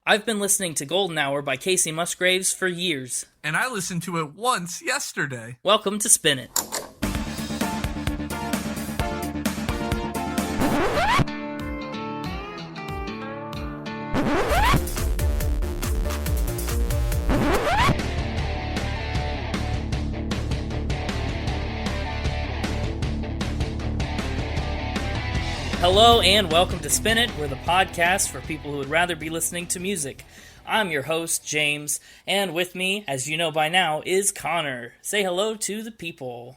I've been listening to Golden Hour by Kacey Musgraves for years. And I listened to it once yesterday. Welcome to Spin It. Hello and welcome to Spin It. We're the podcast for people who would rather be listening to music. I'm your host, James, and with me, as you know by now, is Connor. Say hello to the people.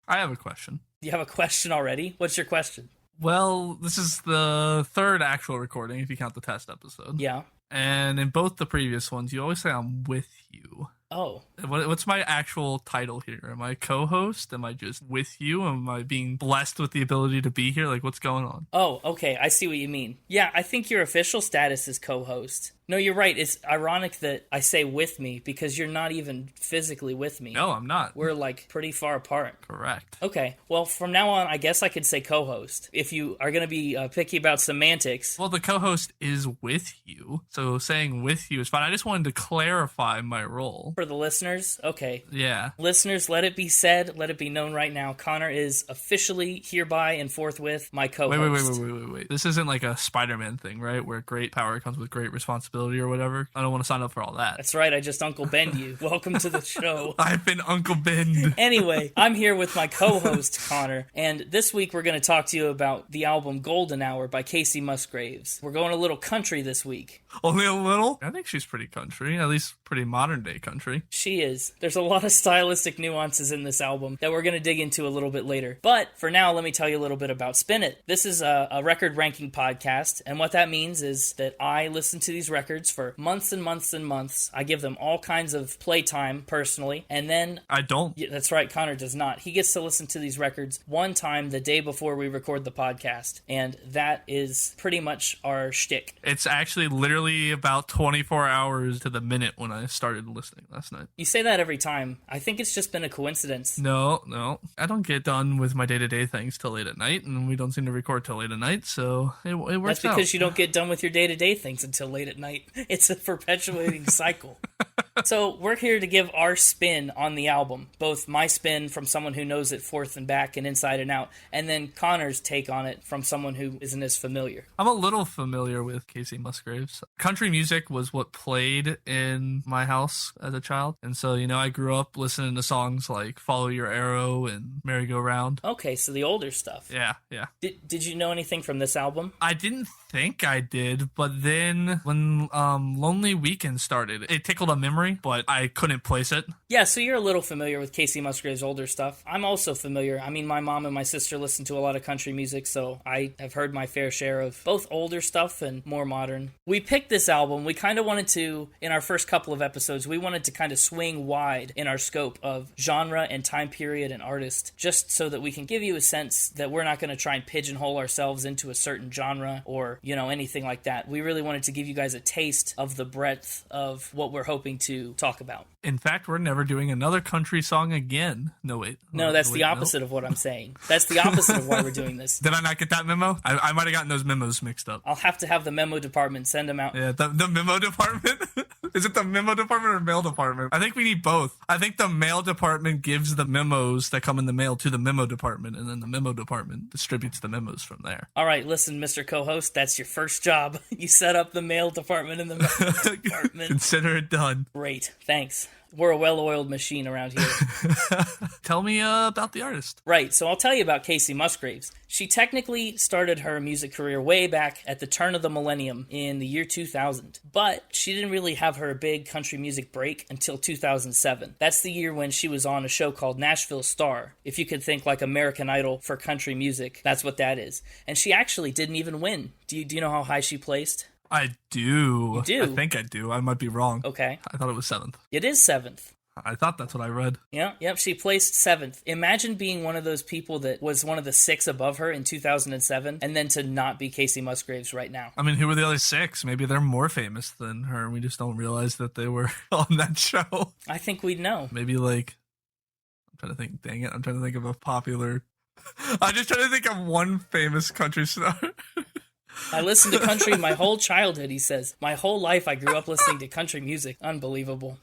I have a question. You have a question already? What's your question? Well, this is the third actual recording, if you count the test episode. Yeah. And in both the previous ones, you always say I'm with you. Oh. What's my actual title here? Am I co-host? Am I just with you? Am I being blessed with the ability to be here? Like, what's going on? Oh, okay. I see what you mean. Yeah, I think your official status is co-host. No, you're right. It's ironic that I say with me because you're not even physically with me. No, I'm not. We're like pretty far apart. Correct. Okay. Well, from now on, I guess I could say co-host. If you are going to be picky about semantics. Well, the co-host is with you, so saying with you is fine. I just wanted to clarify my role. For the listeners? Okay. Yeah. Listeners, let it be said, let it be known right now. Connor is officially hereby and forthwith my co-host. Wait. This isn't like a Spider-Man thing, right? Where great power comes with great responsibility or whatever. I don't want to sign up for all that. That's right. I just Uncle Bend you. Welcome to the show. I've been Uncle Ben. Anyway, I'm here with my co-host, Connor, and this week we're going to talk to you about the album Golden Hour by Kacey Musgraves. We're going a little country this week. Only a little? I think she's pretty country, at least pretty modern day country. She is. There's a lot of stylistic nuances in this album that we're going to dig into a little bit later. But for now, let me tell you a little bit about Spin It. This is a record ranking podcast, and what that means is that I listen to these records for months and months and months. I give them all kinds of playtime personally, and then... I don't. Yeah, that's right, Connor does not. He gets to listen to these records one time the day before we record the podcast, and that is pretty much our shtick. It's actually literally about 24 hours to the minute when I started listening last night. You say that every time. I think it's just been a coincidence. No. I don't get done with my day-to-day things till late at night, and we don't seem to record till late at night, so it works out. That's because you don't get done with your day-to-day things until late at night. It's a perpetuating cycle. So we're here to give our spin on the album, both my spin from someone who knows it forth and back and inside and out, and then Connor's take on it from someone who isn't as familiar. I'm a little familiar with Kacey Musgraves. Country music was what played in my house as a child, and so, I grew up listening to songs like Follow Your Arrow and Merry Go Round. Okay, so the older stuff. Yeah. Did you know anything from this album? I didn't think I did, but then when Lonely Weekend started, it tickled a memory, but I couldn't place it. Yeah, so you're a little familiar with Kacey Musgraves' older stuff. I'm also familiar. I mean, my mom and my sister listen to a lot of country music, so I have heard my fair share of both older stuff and more modern. We picked this album. We kind of wanted to, in our first couple of episodes, we wanted to kind of swing wide in our scope of genre and time period and artist, just so that we can give you a sense that we're not going to try and pigeonhole ourselves into a certain genre or, anything like that. We really wanted to give you guys a taste of the breadth of what we're hoping to talk about. In fact, we're never doing another country song again. No, wait. No, that's the opposite of what I'm saying. That's the opposite of why we're doing this. Did I not get that memo? I might have gotten those memos mixed up. I'll have to have the memo department send them out. Yeah, the memo department? Is it the memo department or mail department? I think we need both. I think the mail department gives the memos that come in the mail to the memo department, and then the memo department distributes the memos from there. All right, listen, Mr. Co-host, that's your first job. You set up the mail department and the memo department. Consider it done. Great, thanks. We're a well-oiled machine around here. Tell me about the artist. Right, so I'll tell you about Kacey Musgraves. She technically started her music career way back at the turn of the millennium in the year 2000, but she didn't really have her big country music break until 2007. That's the year when she was on a show called Nashville Star. If you could think like American Idol for country music, that's what that is. And she actually didn't even win. Do you know how high she placed? I do. You do? I think I do. I might be wrong. Okay. I thought it was 7th. It is 7th. I thought that's what I read. Yep, she placed 7th. Imagine being one of those people that was one of the 6 above her in 2007, and then to not be Kacey Musgraves right now. I mean, who were the other 6? Maybe they're more famous than her, and we just don't realize that they were on that show. I think we'd know. Maybe I'm trying to think, dang it, I'm trying to think of a popular... I'm just trying to think of one famous country star. I listened to country my whole childhood, he says. My whole life I grew up listening to country music. Unbelievable.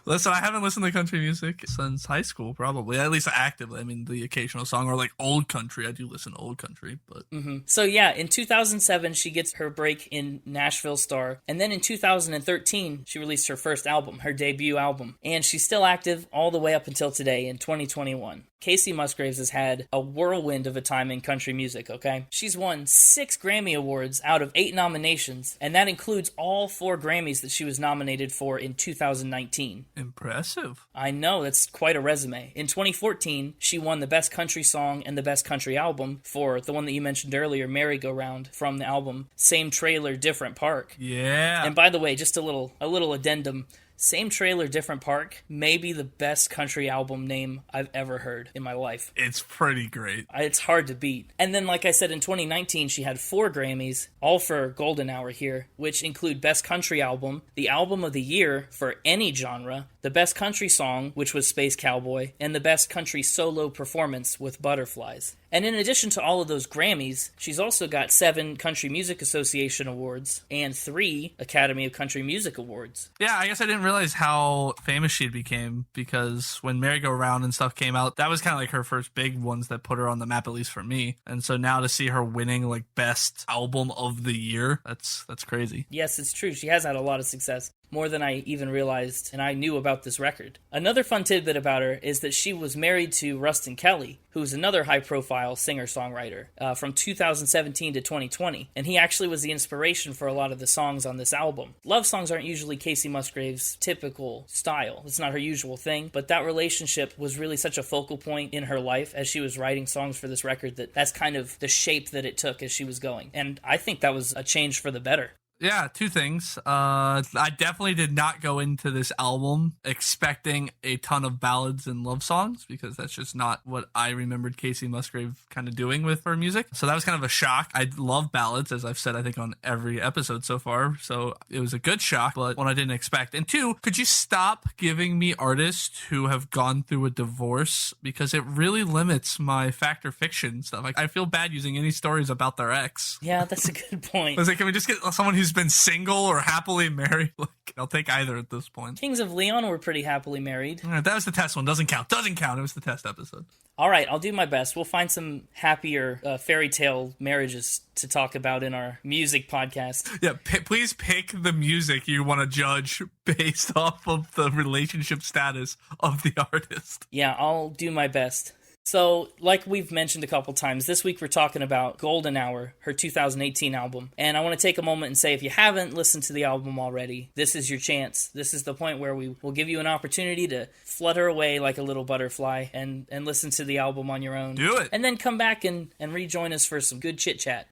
Listen, I haven't listened to country music since high school, probably. At least actively. I mean, the occasional song or like old country. I do listen to old country, but... So yeah, in 2007, she gets her break in Nashville Star. And then in 2013, she released her first album, her debut album. And she's still active all the way up until today in 2021. Kacey Musgraves has had a whirlwind of a time in country music, okay? She's won 6 Grammy Awards out of 8 nominations, and that includes all 4 Grammys that she was nominated for in 2019. Impressive. I know, that's quite a resume. In 2014, she won the Best Country Song and the Best Country Album for the one that you mentioned earlier, Merry Go Round, from the album Same Trailer, Different Park. Yeah. And by the way, just a little addendum. Same Trailer, Different Park may be the best country album name I've ever heard in my life. It's pretty great. It's hard to beat. And then, like I said, in 2019, she had 4 Grammys, all for Golden Hour here, which include Best Country Album, the Album of the Year for any genre, the Best Country Song, which was Space Cowboy, and the Best Country Solo Performance with Butterflies. And in addition to all of those Grammys, she's also got 7 Country Music Association Awards and 3 Academy of Country Music Awards. Yeah, I guess I didn't realize how famous she became, because when Merry Go Round and stuff came out, that was kind of like her first big ones that put her on the map, at least for me. And so now to see her winning like Best Album of the Year, that's crazy. Yes, it's true. She has had a lot of success. More than I even realized, and I knew about this record. Another fun tidbit about her is that she was married to Rustin Kelly, who's another high-profile singer-songwriter, from 2017 to 2020, and he actually was the inspiration for a lot of the songs on this album. Love songs aren't usually Kacey Musgraves' typical style. It's not her usual thing, but that relationship was really such a focal point in her life as she was writing songs for this record that's kind of the shape that it took as she was going. And I think that was a change for the better. Yeah, 2 things. I definitely did not go into this album expecting a ton of ballads and love songs, because that's just not what I remembered Kacey Musgrave kind of doing with her music. So that was kind of a shock. I love ballads, as I've said, I think, on every episode so far. So it was a good shock, but one I didn't expect. And 2, could you stop giving me artists who have gone through a divorce? Because it really limits my fact or fiction stuff. Like, I feel bad using any stories about their ex. Yeah, that's a good point. I was like, can we just get someone who's been single or happily married? Like, I'll take either at this point. Kings of Leon were pretty happily married. All right, that was the test one. Doesn't count. It was the test episode. All right, I'll do my best. We'll find some happier fairy tale marriages to talk about in our music podcast. Yeah, please pick the music you want to judge based off of the relationship status of the artist. Yeah, I'll do my best. So, like we've mentioned a couple times, this week we're talking about Golden Hour, her 2018 album. And I want to take a moment and say, if you haven't listened to the album already, this is your chance. This is the point where we will give you an opportunity to flutter away like a little butterfly and listen to the album on your own. Do it. And then come back and rejoin us for some good chit-chat.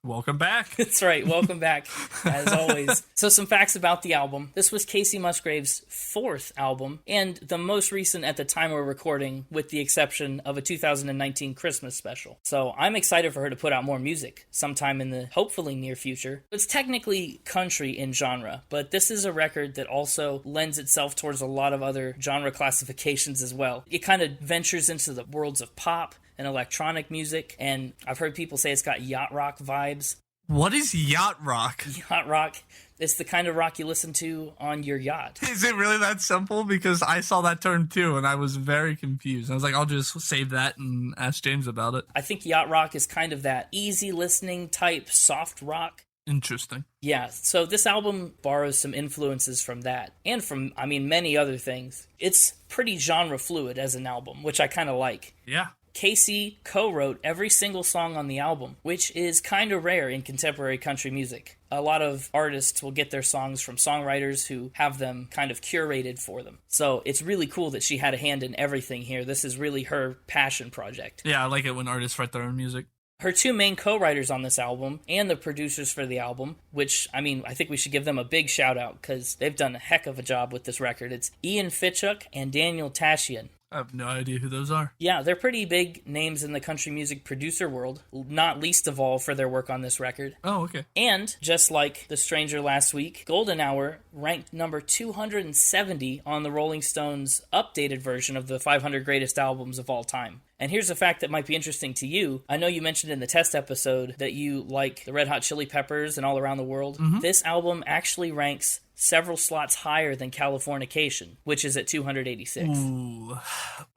Welcome back. That's right. Welcome back, as always. So some facts about the album. This was Kacey Musgraves' 4th album, and the most recent at the time we're recording, with the exception of a 2019 Christmas special. So I'm excited for her to put out more music sometime in the hopefully near future. It's technically country in genre, but this is a record that also lends itself towards a lot of other genre classifications as well. It kind of ventures into the worlds of pop and electronic music, and I've heard people say it's got yacht rock vibes. What is yacht rock? Yacht rock, it's the kind of rock you listen to on your yacht. Is it really that simple? Because I saw that term too, and I was very confused. I was like, I'll just save that and ask James about it. I think yacht rock is kind of that easy listening type soft rock. Interesting. Yeah, so this album borrows some influences from that, and from, many other things. It's pretty genre fluid as an album, which I kind of like. Yeah. Kacey co-wrote every single song on the album, which is kind of rare in contemporary country music. A lot of artists will get their songs from songwriters who have them kind of curated for them. So it's really cool that she had a hand in everything here. This is really her passion project. Yeah, I like it when artists write their own music. Her 2 main co-writers on this album, and the producers for the album, which, I think we should give them a big shout-out, because they've done a heck of a job with this record. It's Ian Fitchuk and Daniel Tashian. I have no idea who those are. Yeah, they're pretty big names in the country music producer world, not least of all for their work on this record. Oh, okay. And, just like The Stranger last week, Golden Hour ranked number 270 on the Rolling Stones' updated version of the 500 greatest albums of all time. And here's a fact that might be interesting to you. I know you mentioned in the test episode that you like the Red Hot Chili Peppers and All Around the World. Mm-hmm. This album actually ranks several slots higher than Californication, which is at 286.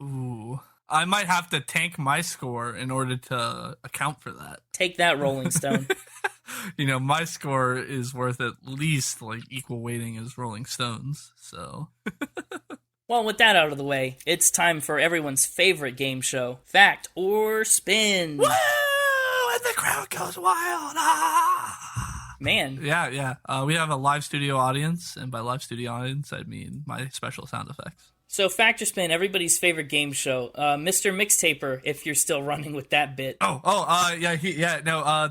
Ooh. I might have to tank my score in order to account for that. Take that, Rolling Stone. My score is worth at least like equal weighting as Rolling Stone's, so... Well, with that out of the way, it's time for everyone's favorite game show, Fact or Spin. Woo! And the crowd goes wild. Ah! Man. Yeah. We have a live studio audience, and by live studio audience, I mean my special sound effects. So, Fact or Spin, everybody's favorite game show. Mr. Mixtaper, if you're still running with that bit. The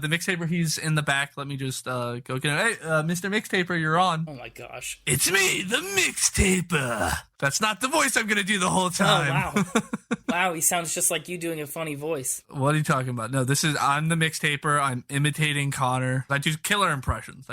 Mixtaper, he's in the back. Let me just go get him. Hey, Mr. Mixtaper, you're on. Oh my gosh. It's me, the Mixtaper. That's not the voice I'm going to do the whole time. Oh, wow. Wow, he sounds just like you doing a funny voice. What are you talking about? No, I'm the Mixtaper. I'm imitating Connor. I do killer impressions.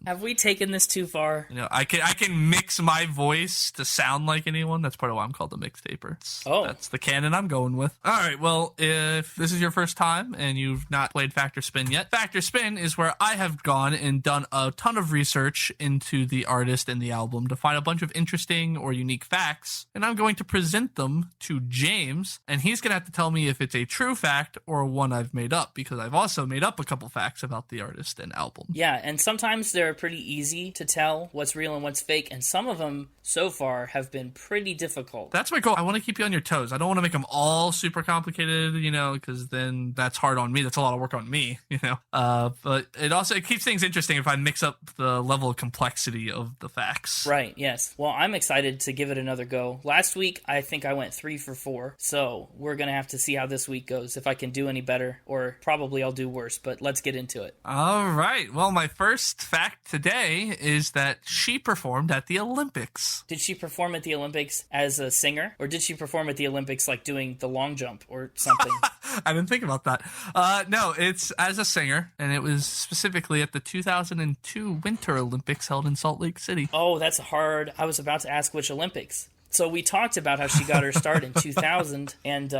Have we taken this too far? I can mix my voice to sound like anyone. That's part of why I'm called the Mixtaper. That's the canon I'm going with. All right, well, if this is your first time and you've not played Fact or Spin yet, Fact or Spin is where I have gone and done a ton of research into the artist and the album to find a bunch of interesting or unique facts, and I'm going to present them to James, and he's going to have to tell me if it's a true fact or one I've made up, because I've also made up a couple facts about the artist and album. Yeah, and sometimes they're pretty easy to tell what's real and what's fake, and some of them so far have been pretty difficult. That's my goal. I want to keep you on your toes. I don't want to make them all super complicated, because then that's hard on me. That's a lot of work on me, But it keeps things interesting if I mix up the level of complexity of the facts. Right, yes. Well, I'm excited to give it another go. Last week, I think I went 3 for 4, so we're going to have to see how this week goes, if I can do any better, or probably I'll do worse, but let's get into it. All right. Well, my first fact today is that she performed at the Olympics. Did she perform at the Olympics as a singer, or did she perform at the Olympics like doing the long jump or something? I didn't think about that. No, it's as a singer, and it was specifically at the 2002 Winter Olympics held in Salt Lake City. Oh, that's hard. I was about to ask which Olympics. So we talked about how she got her start in 2000, and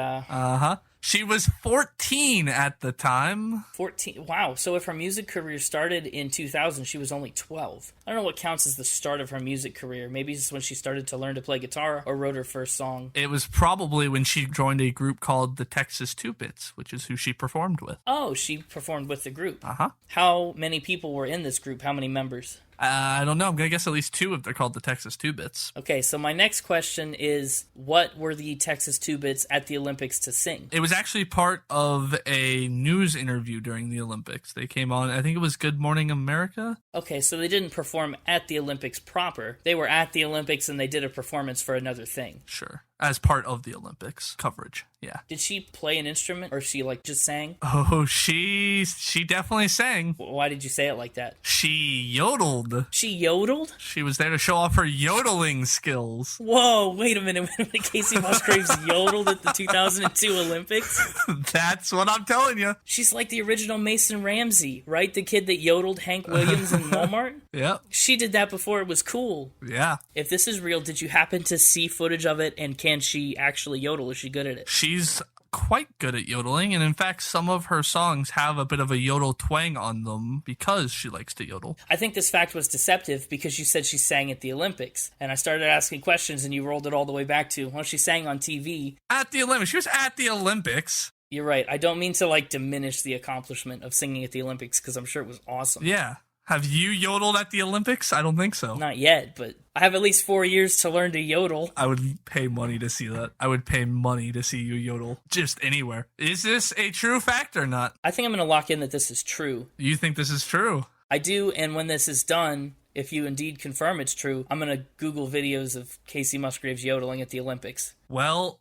she was 14 at the time. 14. Wow. So if her music career started in 2000, she was only 12. I don't know what counts as the start of her music career. Maybe it's when she started to learn to play guitar or wrote her first song. It was probably when she joined a group called the Texas Two-Bits, which is who she performed with. Oh, she performed with the group. Uh-huh. How many people were in this group? How many members? I don't know. I'm going to guess at least 2 if they're called the Texas Two-Bits. Okay, so my next question is, what were the Texas Two-Bits at the Olympics to sing? It was actually part of a news interview during the Olympics. They came on, I think it was Good Morning America. Okay, so they didn't perform at the Olympics proper. They were at the Olympics and they did a performance for another thing. Sure. As part of the Olympics coverage, yeah. Did she play an instrument, or she just sang? Oh, she definitely sang. Why did you say it like that? She yodeled. She yodeled? She was there to show off her yodeling skills. Whoa, wait a minute. Kacey Musgraves yodeled at the 2002 Olympics? That's what I'm telling you. She's like the original Mason Ramsey, right? The kid that yodeled Hank Williams in Walmart? Yeah. She did that before it was cool. Yeah. If this is real, did you happen to see footage of it, and can she actually yodel? Is she good at it? She's quite good at yodeling, and in fact some of her songs have a bit of a yodel twang on them because she likes to yodel. I think this fact was deceptive because you said she sang at the Olympics, and I started asking questions and you rolled it all the way back to, well, she sang on TV. At the Olympics. She was at the Olympics. You're right. I don't mean to diminish the accomplishment of singing at the Olympics, because I'm sure it was awesome. Yeah. Have you yodeled at the Olympics? I don't think so. Not yet, but I have at least 4 years to learn to yodel. I would pay money to see that. I would pay money to see you yodel. Just anywhere. Is this a true fact or not? I think I'm going to lock in that this is true. You think this is true? I do, and when this is done, if you indeed confirm it's true, I'm going to Google videos of Kacey Musgraves yodeling at the Olympics. Well,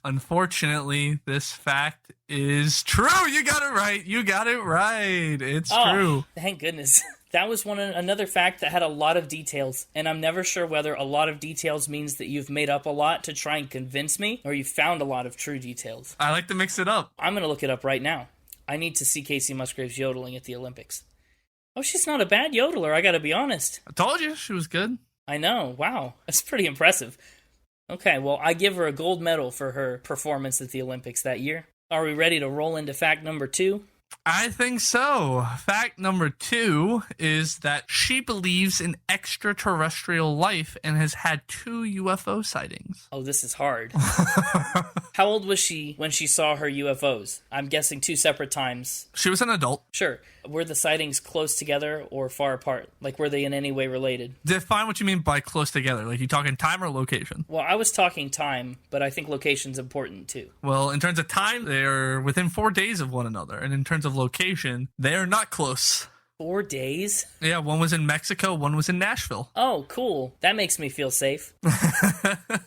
unfortunately, this fact is true. You got it right. It's true. Thank goodness. That was another fact that had a lot of details, and I'm never sure whether a lot of details means that you've made up a lot to try and convince me, or you found a lot of true details. I like to mix it up. I'm going to look it up right now. I need to see Kacey Musgraves yodeling at the Olympics. Oh, she's not a bad yodeler, I gotta be honest. I told you, she was good. I know, wow. That's pretty impressive. Okay, well, I give her a gold medal for her performance at the Olympics that year. Are we ready to roll into fact number 2? I think so. Fact number 2 is that she believes in extraterrestrial life and has had 2 UFO sightings. Oh, this is hard. How old was she when she saw her UFOs? I'm guessing 2 separate times. She was an adult. Sure. Were the sightings close together or far apart? Like, were they in any way related? Define what you mean by close together. Like, you talking time or location? Well, I was talking time, but I think location's important too. Well, in terms of time, they're within 4 days of one another. And in terms of location, they are not close. 4 days? Yeah, one was in Mexico, one was in Nashville. Oh, cool. That makes me feel safe.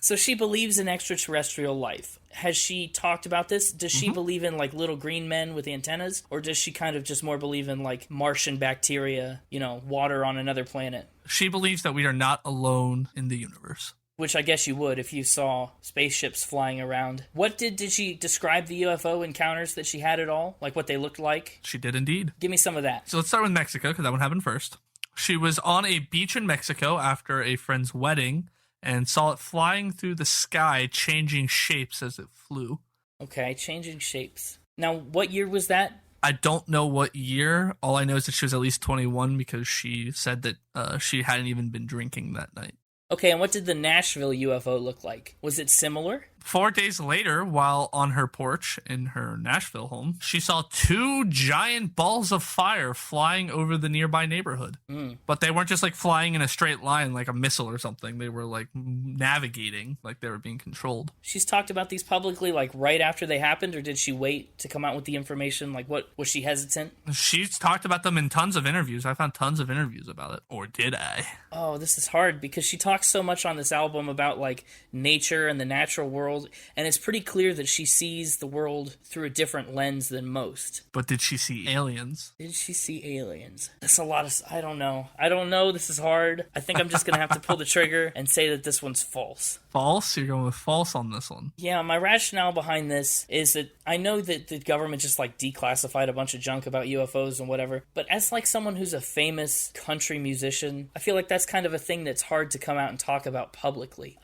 So she believes in extraterrestrial life. Has she talked about this? Does she believe in, like, little green men with antennas? Or does she kind of just more believe in, like, Martian bacteria, water on another planet? She believes that we are not alone in the universe. Which I guess you would if you saw spaceships flying around. What did she describe the UFO encounters that she had at all? Like what they looked like? She did indeed. Give me some of that. So let's start with Mexico, because that one happened first. She was on a beach in Mexico after a friend's wedding and saw it flying through the sky, changing shapes as it flew. Okay, changing shapes. Now, what year was that? I don't know what year. All I know is that she was at least 21 because she said that she hadn't even been drinking that night. Okay, and what did the Nashville UFO look like? Was it similar? 4 days later, while on her porch in her Nashville home, she saw 2 giant balls of fire flying over the nearby neighborhood. But they weren't just like flying in a straight line like a missile or something. They were like navigating, like they were being controlled. She's talked about these publicly like right after they happened, or did she wait to come out with the information? Like, what was she hesitant? She's talked about them in tons of interviews. I found tons of interviews about it. Or did I? Oh, this is hard because she talks so much on this album about like nature and the natural world, and it's pretty clear that she sees the world through a different lens than most. But did she see aliens? Did she see aliens? That's a lot of... I don't know. This is hard. I think I'm just going to have to pull the trigger and say that this one's false. False? You're going with false on this one. Yeah, my rationale behind this is that I know that the government just like declassified a bunch of junk about UFOs and whatever, but as like someone who's a famous country musician, I feel like that's kind of a thing that's hard to come out and talk about publicly.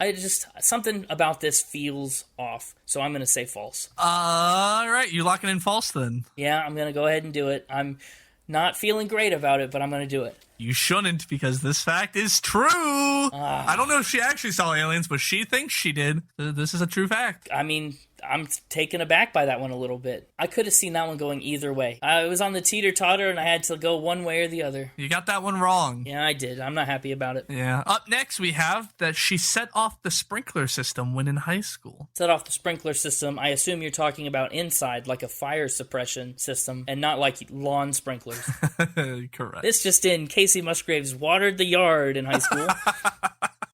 Something about this feels off, so I'm going to say false. All right, you locking in false then? Yeah, I'm going to go ahead and do it. I'm not feeling great about it, but I'm going to do it. You shouldn't, because this fact is true. I don't know if she actually saw aliens, but she thinks she did. This is a true fact. I mean, I'm taken aback by that one a little bit. I could have seen that one going either way. I was on the teeter-totter, and I had to go one way or the other. You got that one wrong. Yeah, I did. I'm not happy about it. Yeah. Up next, we have that she set off the sprinkler system when in high school. Set off the sprinkler system. I assume you're talking about inside, like a fire suppression system, and not like lawn sprinklers. Correct. This just in, Kacey Musgraves watered the yard in high school.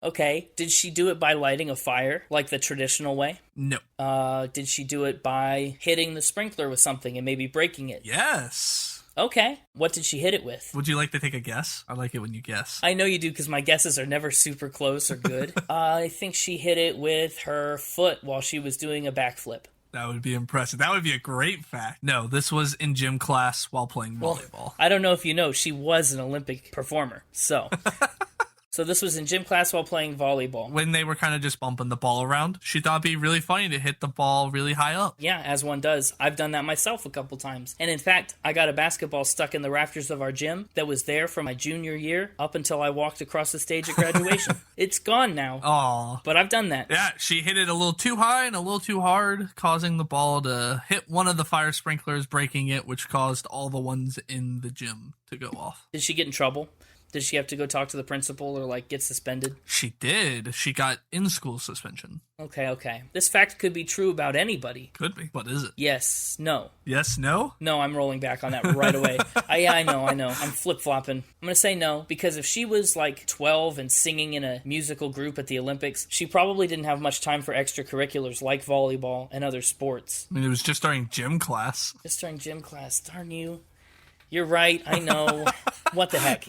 Okay, did she do it by lighting a fire, like the traditional way? No. Did she do it by hitting the sprinkler with something and maybe breaking it? Yes. Okay, what did she hit it with? Would you like to take a guess? I like it when you guess. I know you do, because my guesses are never super close or good. I think she hit it with her foot while she was doing a backflip. That would be impressive. That would be a great fact. No, this was in gym class while playing volleyball. Well, I don't know if you know, she was an Olympic performer, so... So this was in gym class while playing volleyball. When they were kind of just bumping the ball around, she thought it'd be really funny to hit the ball really high up. Yeah, as one does. I've done that myself a couple times. And in fact, I got a basketball stuck in the rafters of our gym that was there from my junior year up until I walked across the stage at graduation. It's gone now. Aw. But I've done that. Yeah, she hit it a little too high and a little too hard, causing the ball to hit one of the fire sprinklers, breaking it, which caused all the ones in the gym to go off. Did she get in trouble? Did she have to go talk to the principal or, like, get suspended? She did. She got in-school suspension. Okay. This fact could be true about anybody. Could be. What is it? Yes. No. Yes, no? No, I'm rolling back on that right away. I know. I'm flip-flopping. I'm going to say no, because if she was, like, 12 and singing in a musical group at the Olympics, she probably didn't have much time for extracurriculars like volleyball and other sports. I mean, it was just during gym class. Just during gym class. Darn you. You're right, I know. What the heck?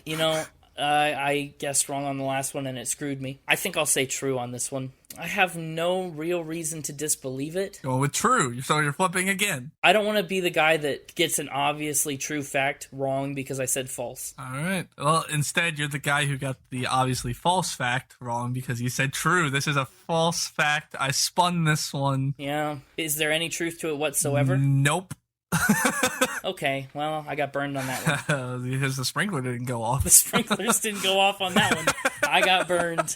I guessed wrong on the last one and it screwed me. I think I'll say true on this one. I have no real reason to disbelieve it. Going with true. So you're flipping again. I don't want to be the guy that gets an obviously true fact wrong because I said false. All right. Well, instead, you're the guy who got the obviously false fact wrong because you said true. This is a false fact. I spun this one. Yeah. Is there any truth to it whatsoever? Nope. Okay, well, I got burned on that one. Because the sprinkler didn't go off. The sprinklers didn't go off on that one. I got burned.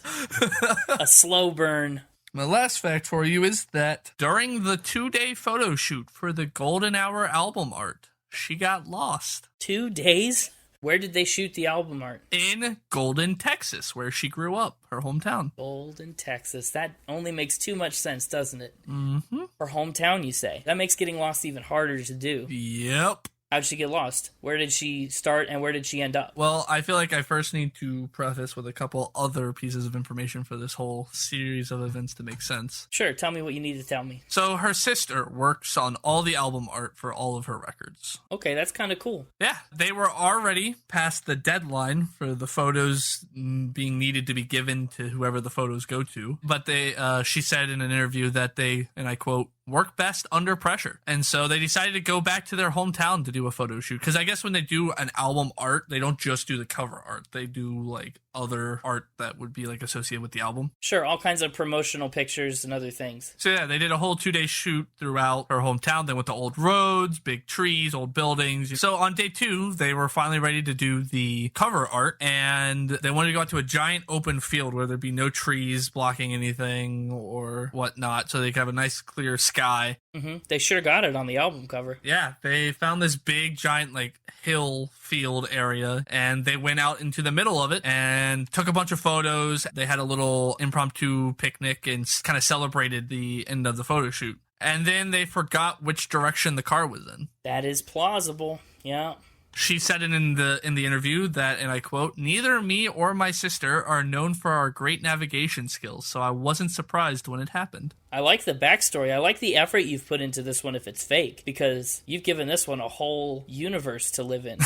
A slow burn. My last fact for you is that during the 2-day photo shoot for the Golden Hour album art, she got lost. 2 days? Where did they shoot the album art? In Golden, Texas, where she grew up, her hometown. Golden, Texas. That only makes too much sense, doesn't it? Mm-hmm. Her hometown, you say. That makes getting lost even harder to do. Yep. How'd she get lost? Where did she start and where did she end up? Well, I feel like I first need to preface with a couple other pieces of information for this whole series of events to make sense. Sure, tell me what you need to tell me. So her sister works on all the album art for all of her records. Okay, that's kind of cool. Yeah, they were already past the deadline for the photos being needed to be given to whoever the photos go to. But she said in an interview that they, and I quote, work best under pressure. And so they decided to go back to their hometown to do a photo shoot. Because I guess when they do an album art, they don't just do the cover art. They do like other art that would be like associated with the album. Sure, all kinds of promotional pictures and other things. So yeah, they did a whole 2-day shoot throughout her hometown. They went to old roads, big trees, old buildings. So on day 2, they were finally ready to do the cover art. And they wanted to go out to a giant open field where there'd be no trees blocking anything or whatnot. So they could have a nice clear sky. Mm-hmm. They sure got it on the album cover. Yeah, they found this big giant like hill field area and they went out into the middle of it and took a bunch of photos. They had a little impromptu picnic and kind of celebrated the end of the photo shoot. And then they forgot which direction the car was in. That is plausible. Yeah. She said it in the interview that, and I quote, "Neither me or my sister are known for our great navigation skills, so I wasn't surprised when it happened." I like the backstory. I like the effort you've put into this one if it's fake, because you've given this one a whole universe to live in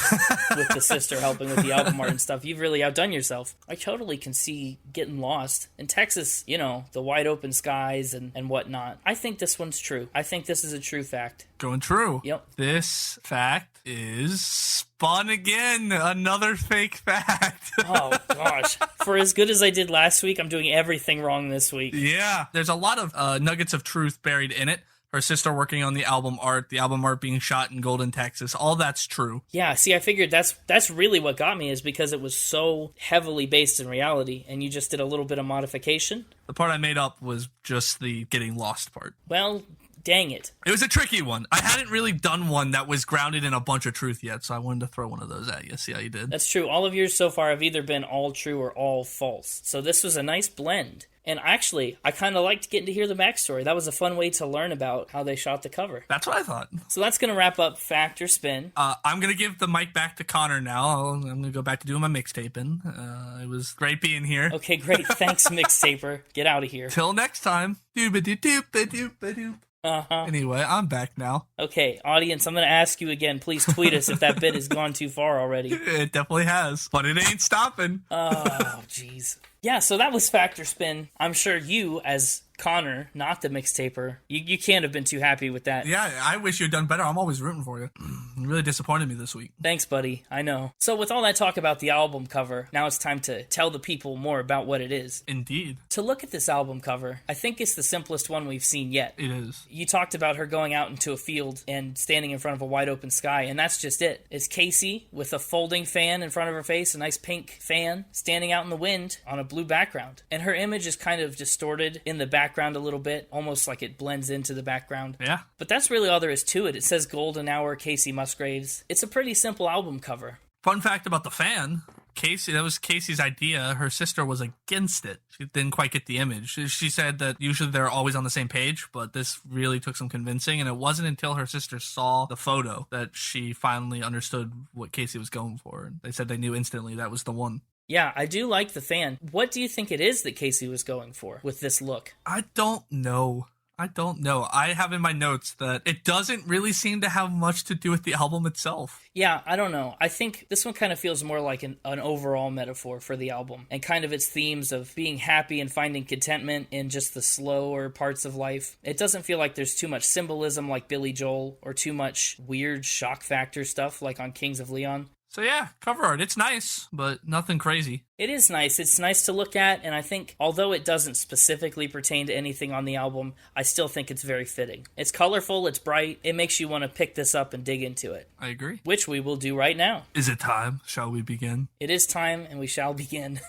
with the sister helping with the album art and stuff. You've really outdone yourself. I totally can see getting lost. In Texas, you know, the wide open skies and whatnot. I think this one's true. I think this is a true fact. Going true. Yep. This fact is spun again. Another fake fact. Oh, gosh. For as good as I did last week, I'm doing everything wrong this week. Yeah. There's a lot of nuggets of truth buried in it. Her sister working on the album art being shot in Golden, Texas. All that's true. Yeah, see, I figured that's really what got me, is because it was so heavily based in reality, and you just did a little bit of modification. The part I made up was just the getting lost part. Well, dang it. It was a tricky one. I hadn't really done one that was grounded in a bunch of truth yet, so I wanted to throw one of those at you, see how you did. That's true. All of yours so far have either been all true or all false. So this was a nice blend. And actually, I kind of liked getting to hear the backstory. That was a fun way to learn about how they shot the cover. That's what I thought. So that's going to wrap up Fact or Spin. I'm going to give the mic back to Connor now. I'm going to go back to doing my mixtaping. It was great being here. Okay, great. Thanks, mixtaper. Get out of here. Till next time. Doop-a-doop-a-doop-a-doop. Uh-huh. Anyway, I'm back now. Okay, audience, I'm going to ask you again. Please tweet us if that bit has gone too far already. It definitely has, but it ain't stopping. Oh, jeez. Yeah, so that was Fact or Spin. I'm sure you, as Connor, not the mixtaper, you can't have been too happy with that. Yeah, I wish you had done better. I'm always rooting for you. You really disappointed me this week. Thanks, buddy. I know. So with all that talk about the album cover, now it's time to tell the people more about what it is. Indeed. To look at this album cover, I think it's the simplest one we've seen yet. It is. You talked about her going out into a field and standing in front of a wide open sky, and that's just it. It's Kacey with a folding fan in front of her face, a nice pink fan, standing out in the wind on a blue background. And her image is kind of distorted in the background a little bit, almost like it blends into the background. Yeah. But that's really all there is to it. It says Golden Hour, Kacey Musgraves. It's a pretty simple album cover. Fun fact about the fan. Kacey, that was Kacey's idea. Her sister was against it. She didn't quite get the image. She said that usually they're always on the same page, but this really took some convincing, and it wasn't until her sister saw the photo that she finally understood what Kacey was going for. They said they knew instantly that was the one. Yeah, I do like the fan. What do you think it is that Kacey was going for with this look? I don't know. I don't know. I have in my notes that it doesn't really seem to have much to do with the album itself. Yeah, I don't know. I think this one kind of feels more like an overall metaphor for the album and kind of its themes of being happy and finding contentment in just the slower parts of life. It doesn't feel like there's too much symbolism like Billy Joel or too much weird shock factor stuff like on Kings of Leon. So yeah, cover art. It's nice, but nothing crazy. It is nice. It's nice to look at, and I think, although it doesn't specifically pertain to anything on the album, I still think it's very fitting. It's colorful, it's bright, it makes you want to pick this up and dig into it. I agree. Which we will do right now. Is it time? Shall we begin? It is time, and we shall begin.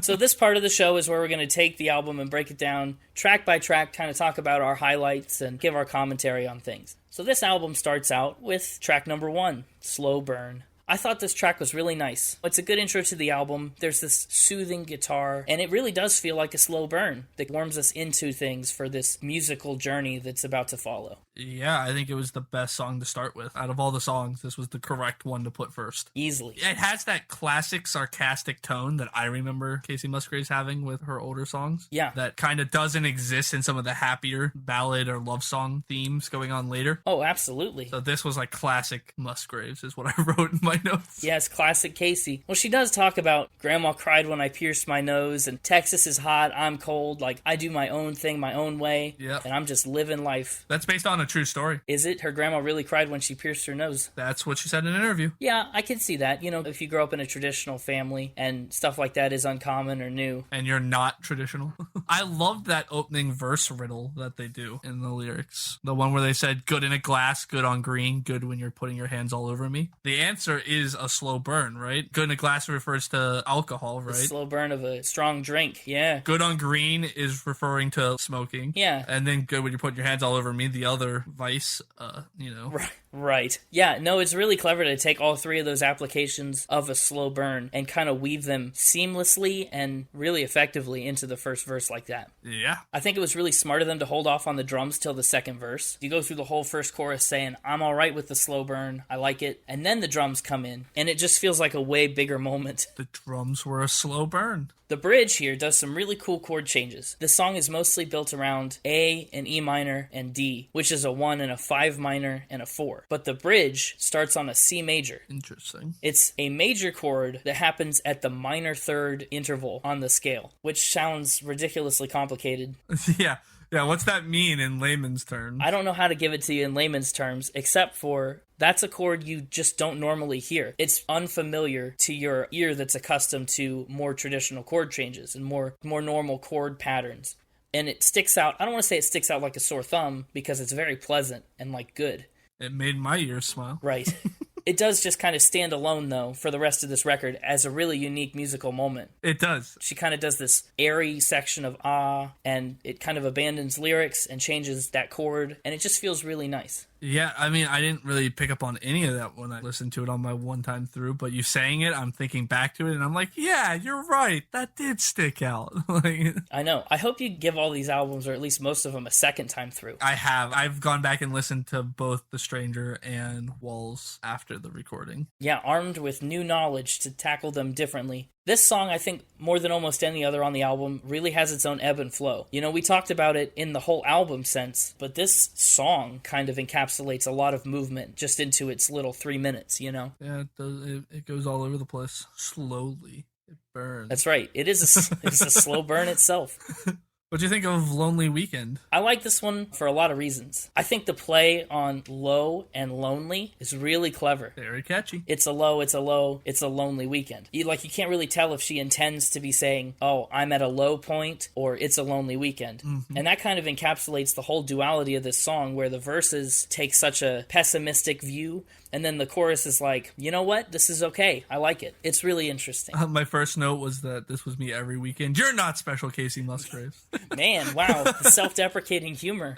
So this part of the show is where we're going to take the album and break it down track by track, kind of talk about our highlights and give our commentary on things. So this album starts out with track number 1, Slow Burn. I thought this track was really nice. It's a good intro to the album. There's this soothing guitar, and it really does feel like a slow burn that warms us into things for this musical journey that's about to follow. Yeah, I think it was the best song to start with. Out of all the songs, this was the correct one to put first. Easily. It has that classic sarcastic tone that I remember Kacey Musgraves having with her older songs. Yeah. That kind of doesn't exist in some of the happier ballad or love song themes going on later. Oh, absolutely. So this was like classic Musgraves is what I wrote in my notes. Yes, classic Kacey. Well, she does talk about Grandma cried when I pierced my nose, and Texas is hot, I'm cold, like I do my own thing my own way, and I'm just living life. That's based on a true story. Is it? Her grandma really cried when she pierced her nose? That's what she said in an interview. Yeah, I can see that. You know, if you grow up in a traditional family and stuff like that is uncommon or new. And you're not traditional. I loved that opening verse riddle that they do in the lyrics. The one where they said, good in a glass, good on green, good when you're putting your hands all over me. The answer is a slow burn, right? Good in a glass refers to alcohol, right? The slow burn of a strong drink, yeah. Good on green is referring to smoking. Yeah. And then good when you're putting your hands all over me, the other vice, Right. Yeah, no, it's really clever to take all three of those applications of a slow burn and kind of weave them seamlessly and really effectively into the first verse like that. Yeah. I think it was really smart of them to hold off on the drums till the second verse. You go through the whole first chorus saying, I'm all right with the slow burn, I like it, and then the drums come in, and it just feels like a way bigger moment. The drums were a slow burn. The bridge here does some really cool chord changes. The song is mostly built around A, an E minor, and D, which is a 1 and a 5 minor and a 4. But the bridge starts on a C major. Interesting. It's a major chord that happens at the minor third interval on the scale, which sounds ridiculously complicated. Yeah. Yeah, what's that mean in layman's terms? I don't know how to give it to you in layman's terms, except for that's a chord you just don't normally hear. It's unfamiliar to your ear that's accustomed to more traditional chord changes and more normal chord patterns. And it sticks out. I don't want to say it sticks out like a sore thumb because it's very pleasant and like good. It made my ears smile. Right. It does just kind of stand alone, though, for the rest of this record as a really unique musical moment. It does. She kind of does this airy section of ah, and it kind of abandons lyrics and changes that chord, and it just feels really nice. Yeah, I mean, I didn't really pick up on any of that when I listened to it on my one time through, but you saying it, I'm thinking back to it, and I'm like, yeah, you're right. That did stick out. I know. I hope you give all these albums, or at least most of them, a second time through. I have. I've gone back and listened to both The Stranger and Walls after the recording. Yeah, armed with new knowledge to tackle them differently. This song, I think, more than almost any other on the album, really has its own ebb and flow. You know, we talked about it in the whole album sense, but this song kind of encapsulates a lot of movement just into its little 3 minutes, you know? Yeah, it does. It goes all over the place. Slowly. It burns. That's right. It's a slow burn itself. What do you think of Lonely Weekend? I like this one for a lot of reasons. I think the play on low and lonely is really clever. Very catchy. It's a lonely weekend. You can't really tell if she intends to be saying, oh, I'm at a low point, or it's a lonely weekend. Mm-hmm. And that kind of encapsulates the whole duality of this song, where the verses take such a pessimistic view, and then the chorus is like, you know what? This is okay. I like it. It's really interesting. My first note was that this was me every weekend. You're not special, Kacey Musgraves. Man, wow. The self-deprecating humor.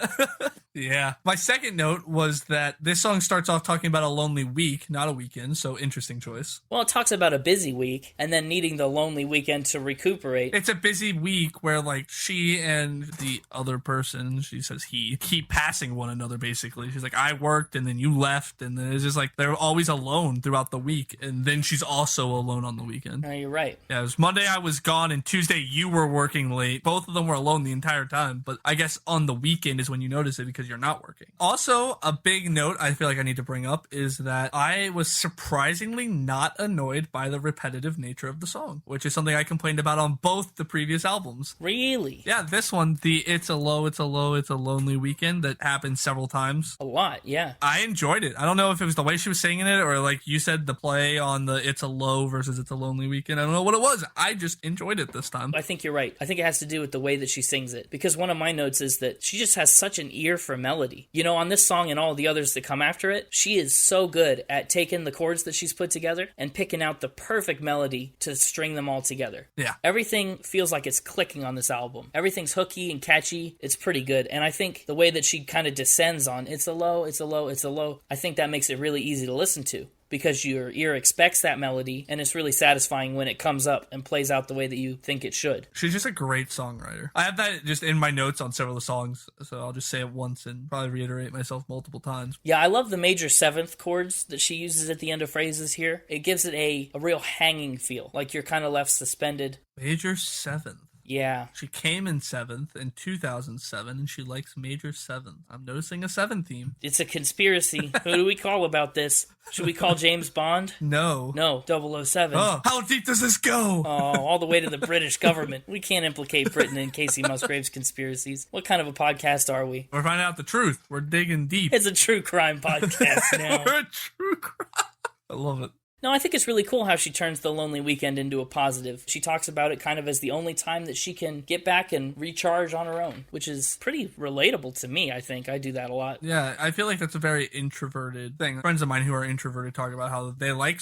Yeah. My second note was that this song starts off talking about a lonely week, not a weekend, so interesting choice. Well, it talks about a busy week and then needing the lonely weekend to recuperate. It's a busy week where, like, she and the other person, she says he, keep passing one another, basically. She's like, I worked, and then you left, and then it's just like they're always alone throughout the week, and then she's also alone on the weekend. No, you're right. Yeah, it was Monday I was gone, and Tuesday you were working late. Both of them were alone the entire time, but I guess on the weekend is when you notice it because you're not working. Also, a big note I feel like I need to bring up is that I was surprisingly not annoyed by the repetitive nature of the song, which is something I complained about on both the previous albums. Really? Yeah, this one, the it's a lonely weekend that happened several times. A lot, yeah. I enjoyed it. I don't know if it was the way she was singing it or, like you said, the play on the it's a low versus it's a lonely weekend. I don't know what it was. I just enjoyed it this time. I think you're right. I think it has to do with the way that she sings it, because one of my notes is that she just has such an ear for melody. You know, on this song and all the others that come after it, she is so good at taking the chords that she's put together and picking out the perfect melody to string them all together. Yeah. Everything feels like it's clicking on this album. Everything's hooky and catchy. It's pretty good. And I think the way that she kind of descends on it's a low, it's a low, it's a low, I think that makes it really easy to listen to, because your ear expects that melody, and it's really satisfying when it comes up and plays out the way that you think it should. She's just a great songwriter. I have that just in my notes on several of the songs, so I'll just say it once and probably reiterate myself multiple times. Yeah, I love the major seventh chords that she uses at the end of phrases here. It gives it a real hanging feel, like you're kind of left suspended. Major seventh. Yeah. She came in seventh in 2007, and she likes major seventh. I'm noticing a seven theme. It's a conspiracy. Who do we call about this? Should we call James Bond? No. No, 007. Oh, how deep does this go? Oh, all the way to the British government. We can't implicate Britain in Kacey Musgraves' conspiracies. What kind of a podcast are we? We're finding out the truth. We're digging deep. It's a true crime podcast now. We're a true crime. I love it. No, I think it's really cool how she turns the lonely weekend into a positive. She talks about it kind of as the only time that she can get back and recharge on her own, which is pretty relatable to me, I think. I do that a lot. Yeah, I feel like that's a very introverted thing. Friends of mine who are introverted talk about how they like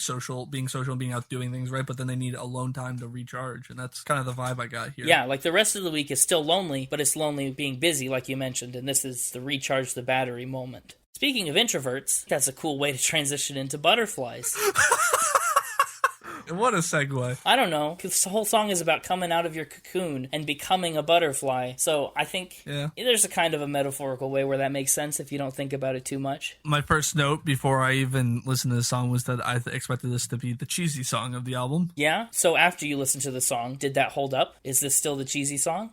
being social and being out doing things, right? But then they need alone time to recharge, and that's kind of the vibe I got here. Yeah, like the rest of the week is still lonely, but it's lonely being busy, like you mentioned, and this is the recharge the battery moment. Speaking of introverts, that's a cool way to transition into butterflies. What a segue. I don't know, because the whole song is about coming out of your cocoon and becoming a butterfly. So I think there's a kind of a metaphorical way where that makes sense if you don't think about it too much. My first note before I even listened to the song was that I expected this to be the cheesy song of the album. Yeah? So after you listen to the song, did that hold up? Is this still the cheesy song?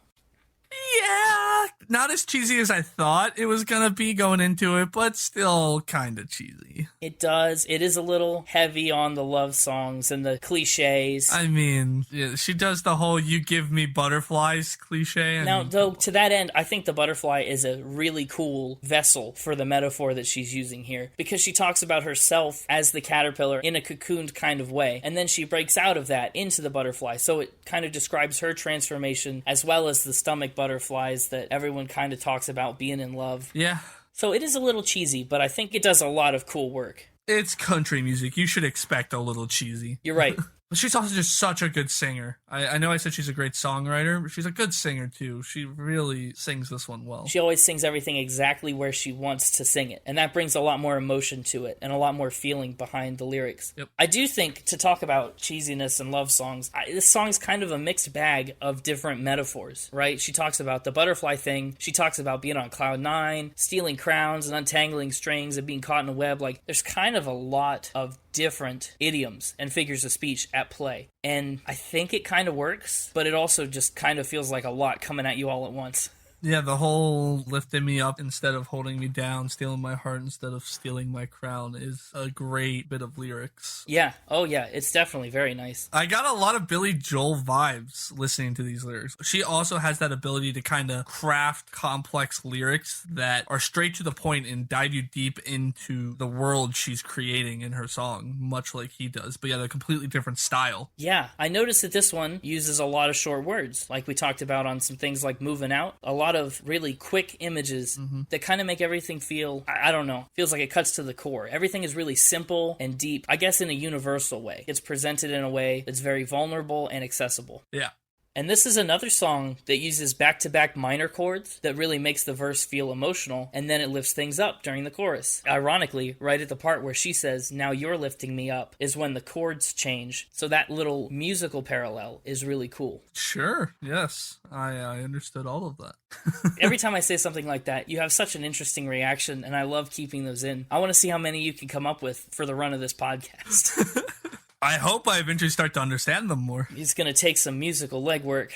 Yeah, not as cheesy as I thought it was gonna be going into it, but still kind of cheesy. It does. It is a little heavy on the love songs and the cliches. I mean, yeah, she does the whole "you give me butterflies" cliche. Now, though, to that end, I think the butterfly is a really cool vessel for the metaphor that she's using here, because she talks about herself as the caterpillar in a cocooned kind of way, and then she breaks out of that into the butterfly, so it kind of describes her transformation as well as the stomach butterflies that everyone kind of talks about being in love. Yeah. So it is a little cheesy, but I think it does a lot of cool work. It's country music. You should expect a little cheesy. You're right. But she's also just such a good singer. I know I said she's a great songwriter, but she's a good singer too. She really sings this one well. She always sings everything exactly where she wants to sing it, and that brings a lot more emotion to it and a lot more feeling behind the lyrics. Yep. I do think, to talk about cheesiness and love songs, this song's kind of a mixed bag of different metaphors, right? She talks about the butterfly thing, she talks about being on cloud nine, stealing crowns and untangling strings and being caught in a web. Like, there's kind of a lot of different idioms and figures of speech at play. And I think it kind of works, but it also just kind of feels like a lot coming at you all at once. Yeah, the whole lifting me up instead of holding me down, stealing my heart instead of stealing my crown is a great bit of lyrics. Yeah. Oh, yeah. It's definitely very nice. I got a lot of Billy Joel vibes listening to these lyrics. She also has that ability to kind of craft complex lyrics that are straight to the point and dive you deep into the world she's creating in her song, much like he does. But yeah, they're a completely different style. Yeah. I noticed that this one uses a lot of short words, like we talked about on some things like Moving Out. A lot of really quick images that kind of make everything feel, I don't know, feels like it cuts to the core. Everything is really simple and deep, I guess in a universal way. It's presented in a way that's very vulnerable and accessible. Yeah. And this is another song that uses back-to-back minor chords that really makes the verse feel emotional, and then it lifts things up during the chorus. Ironically, right at the part where she says, "Now you're lifting me up," is when the chords change. So that little musical parallel is really cool. Sure, yes. I understood all of that. Every time I say something like that, you have such an interesting reaction, and I love keeping those in. I want to see how many you can come up with for the run of this podcast. I hope I eventually start to understand them more. It's going to take some musical legwork.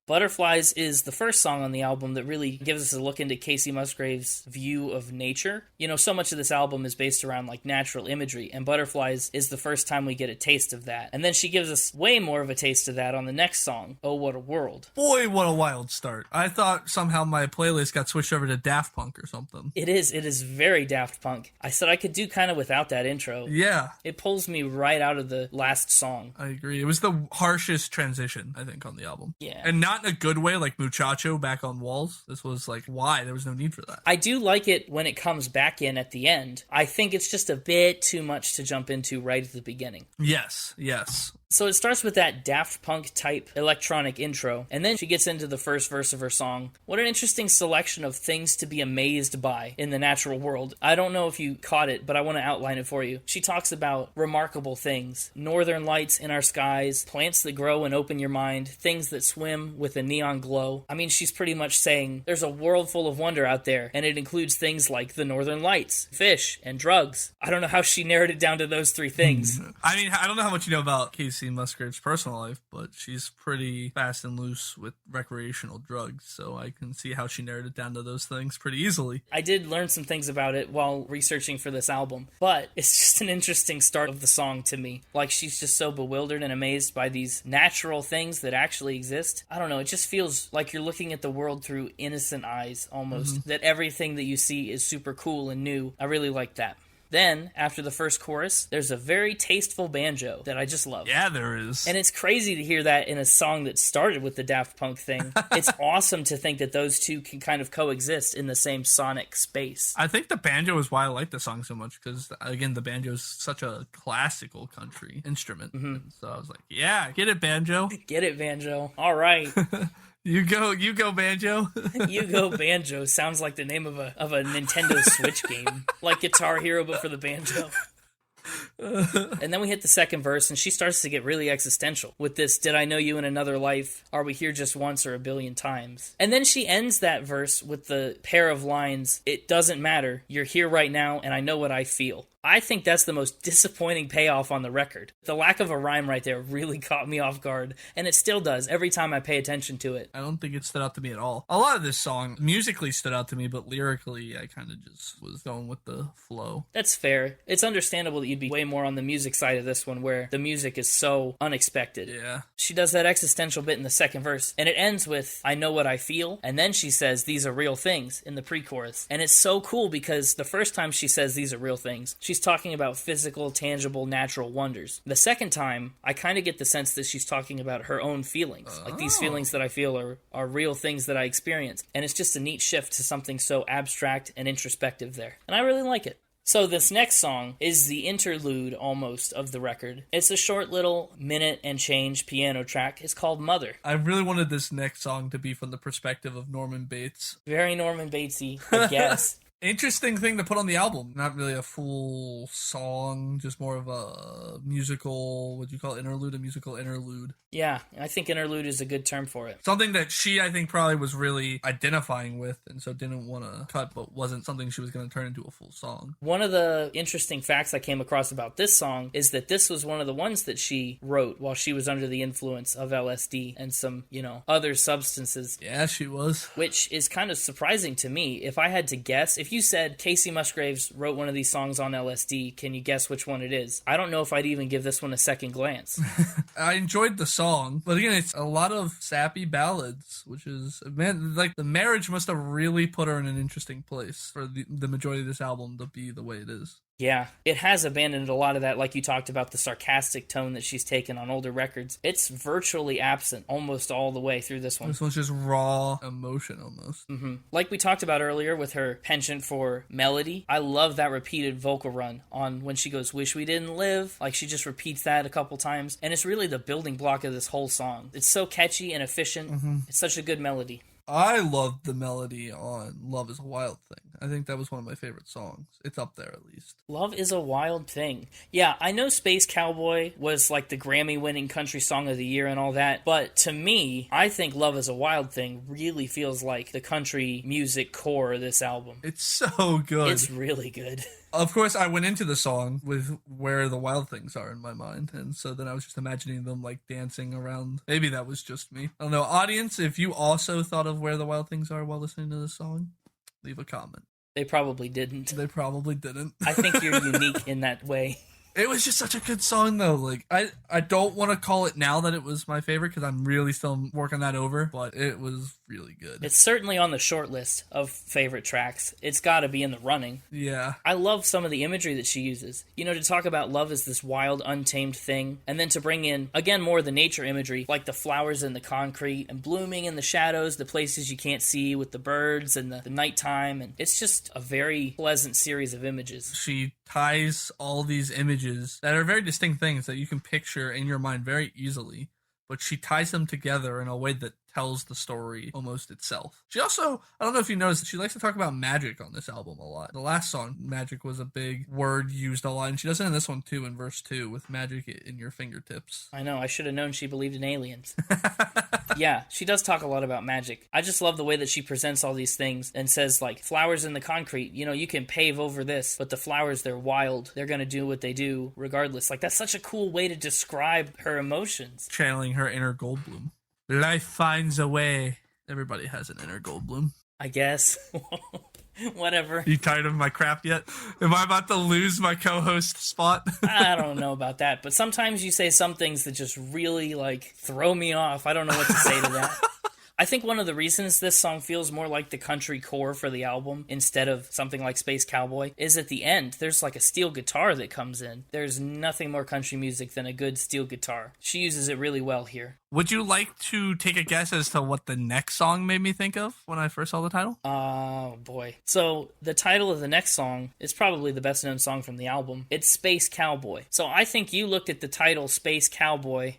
Butterflies is the first song on the album that really gives us a look into Kacey Musgraves' view of nature. You know, so much of this album is based around, like, natural imagery, and Butterflies is the first time we get a taste of that. And then she gives us way more of a taste of that on the next song, Oh What a World. Boy, what a wild start. I thought somehow my playlist got switched over to Daft Punk or something. It is very Daft Punk. I said I could do kind of without that intro. Yeah. It pulls me right out of the last song. I agree. It was the harshest transition, I think, on the album. Yeah. And not in a good way, like Muchacho back on Walls. This was like, why? There was no need for that. I do like it when it comes back in at the end. I think it's just a bit too much to jump into right at the beginning. Yes. So it starts with that Daft Punk type electronic intro, and then she gets into the first verse of her song. What an interesting selection of things to be amazed by in the natural world. I don't know if you caught it, but I want to outline it for you. She talks about remarkable things, northern lights in our skies, plants that grow and open your mind, things that swim with a neon glow. I mean, she's pretty much saying there's a world full of wonder out there, and it includes things like the northern lights, fish, and drugs. I don't know how she narrowed it down to those three things. I mean, I don't know how much you know about Kacey Musgraves' personal life, but she's pretty fast and loose with recreational drugs, so I can see how she narrowed it down to those things pretty easily. I did learn some things about it while researching for this album, but it's just an interesting start of the song to me. Like, she's just so bewildered and amazed by these natural things that actually exist. I don't know, it just feels like you're looking at the world through innocent eyes, almost. That everything that you see is super cool and new. I really like that. Then, after the first chorus, there's a very tasteful banjo that I just love. Yeah, there is. And it's crazy to hear that in a song that started with the Daft Punk thing. It's awesome to think that those two can kind of coexist in the same sonic space. I think the banjo is why I like the song so much, because, again, the banjo is such a classical country instrument. So I was like, yeah, get it, banjo. Get it, banjo. All right. You go, banjo. You Go Banjo sounds like the name of a Nintendo Switch game. Like Guitar Hero, but for the banjo. And then we hit the second verse, and she starts to get really existential with this, "Did I know you in another life? Are we here just once or a billion times?" And then she ends that verse with the pair of lines, "It doesn't matter. You're here right now, and I know what I feel." I think that's the most disappointing payoff on the record. The lack of a rhyme right there really caught me off guard, and it still does every time I pay attention to it. I don't think it stood out to me at all. A lot of this song musically stood out to me, but lyrically I kind of just was going with the flow. That's fair. It's understandable that you'd be way more on the music side of this one, where the music is so unexpected. Yeah. She does that existential bit in the second verse, and it ends with, "I know what I feel," and then she says, "These are real things," in the pre-chorus. And it's so cool because the first time she says these are real things, she's talking about physical, tangible, natural wonders. The second time, I kind of get the sense that she's talking about her own feelings. Like, these feelings that I feel are real things that I experience. And it's just a neat shift to something so abstract and introspective there. And I really like it. So this next song is the interlude, almost, of the record. It's a short little minute and change piano track. It's called Mother. I really wanted this next song to be from the perspective of Norman Bates. Very Norman Batesy, I guess. Interesting thing to put on the album. Not really a full song, just more of a musical, what do you call it, interlude? A musical interlude. Yeah, I think interlude is a good term for it. Something that she, I think, probably was really identifying with, and so didn't want to cut, but wasn't something she was going to turn into a full song. One of the interesting facts I came across about this song is that this was one of the ones that she wrote while she was under the influence of LSD and some, other substances. Yeah, she was. Which is kind of surprising to me. If I had to guess, if you said Kacey Musgraves wrote one of these songs on LSD, can you guess which one it is? I don't know if I'd even give this one a second glance. I enjoyed the song, but again, it's a lot of sappy ballads, which is, man, like, the marriage must have really put her in an interesting place for the majority of this album to be the way it is. Yeah, it has abandoned a lot of that, like you talked about, the sarcastic tone that she's taken on older records. It's virtually absent almost all the way through this one. This one's just raw emotion almost. Like we talked about earlier with her penchant for melody, I love that repeated vocal run on when she goes, "Wish we didn't live." Like, she just repeats that a couple times, and it's really the building block of this whole song. It's so catchy and efficient. It's such a good melody. I loved the melody on Love is a Wild Thing. I think that was one of my favorite songs. It's up there at least. Love is a Wild Thing. Yeah, I know Space Cowboy was like the Grammy-winning country song of the year and all that, but to me, I think Love is a Wild Thing really feels like the country music core of this album. It's so good. It's really good. Of course, I went into the song with Where the Wild Things Are in my mind, and so then I was just imagining them, like, dancing around. Maybe that was just me. I don't know. Audience, if you also thought of Where the Wild Things Are while listening to this song, leave a comment. They probably didn't. They probably didn't. I think you're unique in that way. It was just such a good song, though. Like, I don't want to call it now that it was my favorite, because I'm really still working that over, but it was really good. It's certainly on the short list of favorite tracks. It's got to be in the running. Yeah. I love some of the imagery that she uses. You know, to talk about love as this wild, untamed thing, and then to bring in, again, more of the nature imagery, like the flowers in the concrete, and blooming in the shadows, the places you can't see with the birds, and the nighttime, and it's just a very pleasant series of images. She ties all these images that are very distinct things that you can picture in your mind very easily, but she ties them together in a way that tells the story almost itself. She also, I don't know if you noticed, she likes to talk about magic on this album a lot. The last song, magic, was a big word used a lot, and she does it in this one too, in verse 2, with magic in your fingertips. I know, I should have known she believed in aliens. Yeah, she does talk a lot about magic. I just love the way that she presents all these things and says, like, flowers in the concrete, you know, you can pave over this, but the flowers, they're wild. They're going to do what they do regardless. Like, that's such a cool way to describe her emotions. Channeling her inner Goldblum. Life finds a way. Everybody has an inner Goldblum. I guess. Whatever. You tired of my crap yet? Am I about to lose my co-host spot? I don't know about that, but sometimes you say some things that just really, like, throw me off. I don't know what to say to that. I think one of the reasons this song feels more like the country core for the album instead of something like Space Cowboy is at the end, there's like a steel guitar that comes in. There's nothing more country music than a good steel guitar. She uses it really well here. Would you like to take a guess as to what the next song made me think of when I first saw the title? Oh, boy. So, the title of the next song is probably the best-known song from the album. It's Space Cowboy. So, I think you looked at the title Space Cowboy.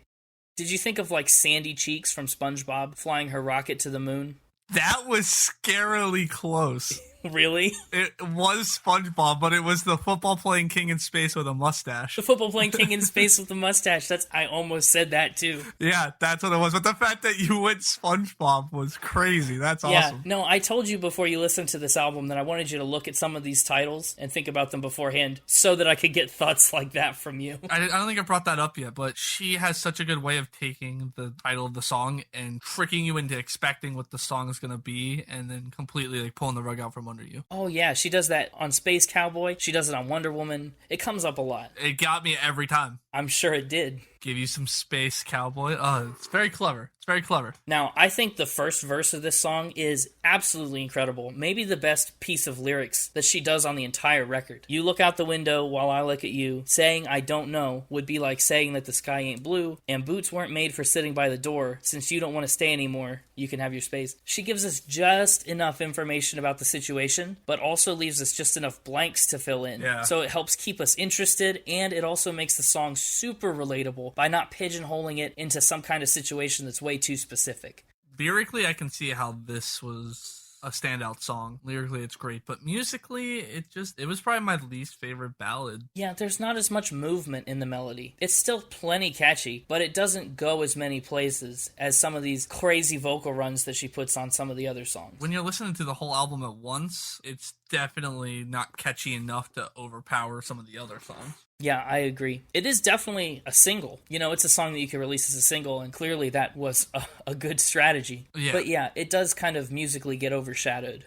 Did you think of, like, Sandy Cheeks from SpongeBob flying her rocket to the moon? That was scarily close. Really? It was SpongeBob, but it was the football-playing king in space with a mustache. The football-playing king in space with the mustache. I almost said that, too. Yeah, that's what it was. But the fact that you went SpongeBob was crazy. That's yeah, awesome. No, I told you before you listened to this album that I wanted you to look at some of these titles and think about them beforehand so that I could get thoughts like that from you. I don't think I brought that up yet, but she has such a good way of taking the title of the song and tricking you into expecting what the song is going to be and then completely like pulling the rug out from under you. Oh, yeah, she does that on Space Cowboy. She does it on Wonder Woman. It comes up a lot. It got me every time. I'm sure it did. Give you some Space Cowboy. Oh, it's very clever. It's very clever. Now, I think the first verse of this song is absolutely incredible. Maybe the best piece of lyrics that she does on the entire record. You look out the window while I look at you. Saying I don't know would be like saying that the sky ain't blue, and boots weren't made for sitting by the door. Since you don't want to stay anymore, you can have your space. She gives us just enough information about the situation, but also leaves us just enough blanks to fill in. Yeah. So it helps keep us interested, and it also makes the song super relatable by not pigeonholing it into some kind of situation that's way too specific. Lyrically, I can see how this was a standout song. Lyrically, it's great, but musically, it was probably my least favorite ballad. Yeah, there's not as much movement in the melody. It's still plenty catchy, but it doesn't go as many places as some of these crazy vocal runs that she puts on some of the other songs. When you're listening to the whole album at once, it's definitely not catchy enough to overpower some of the other songs. Yeah, I agree. It is definitely a single. You know, it's a song that you can release as a single, and clearly that was a good strategy. Yeah. But yeah, it does kind of musically get overshadowed.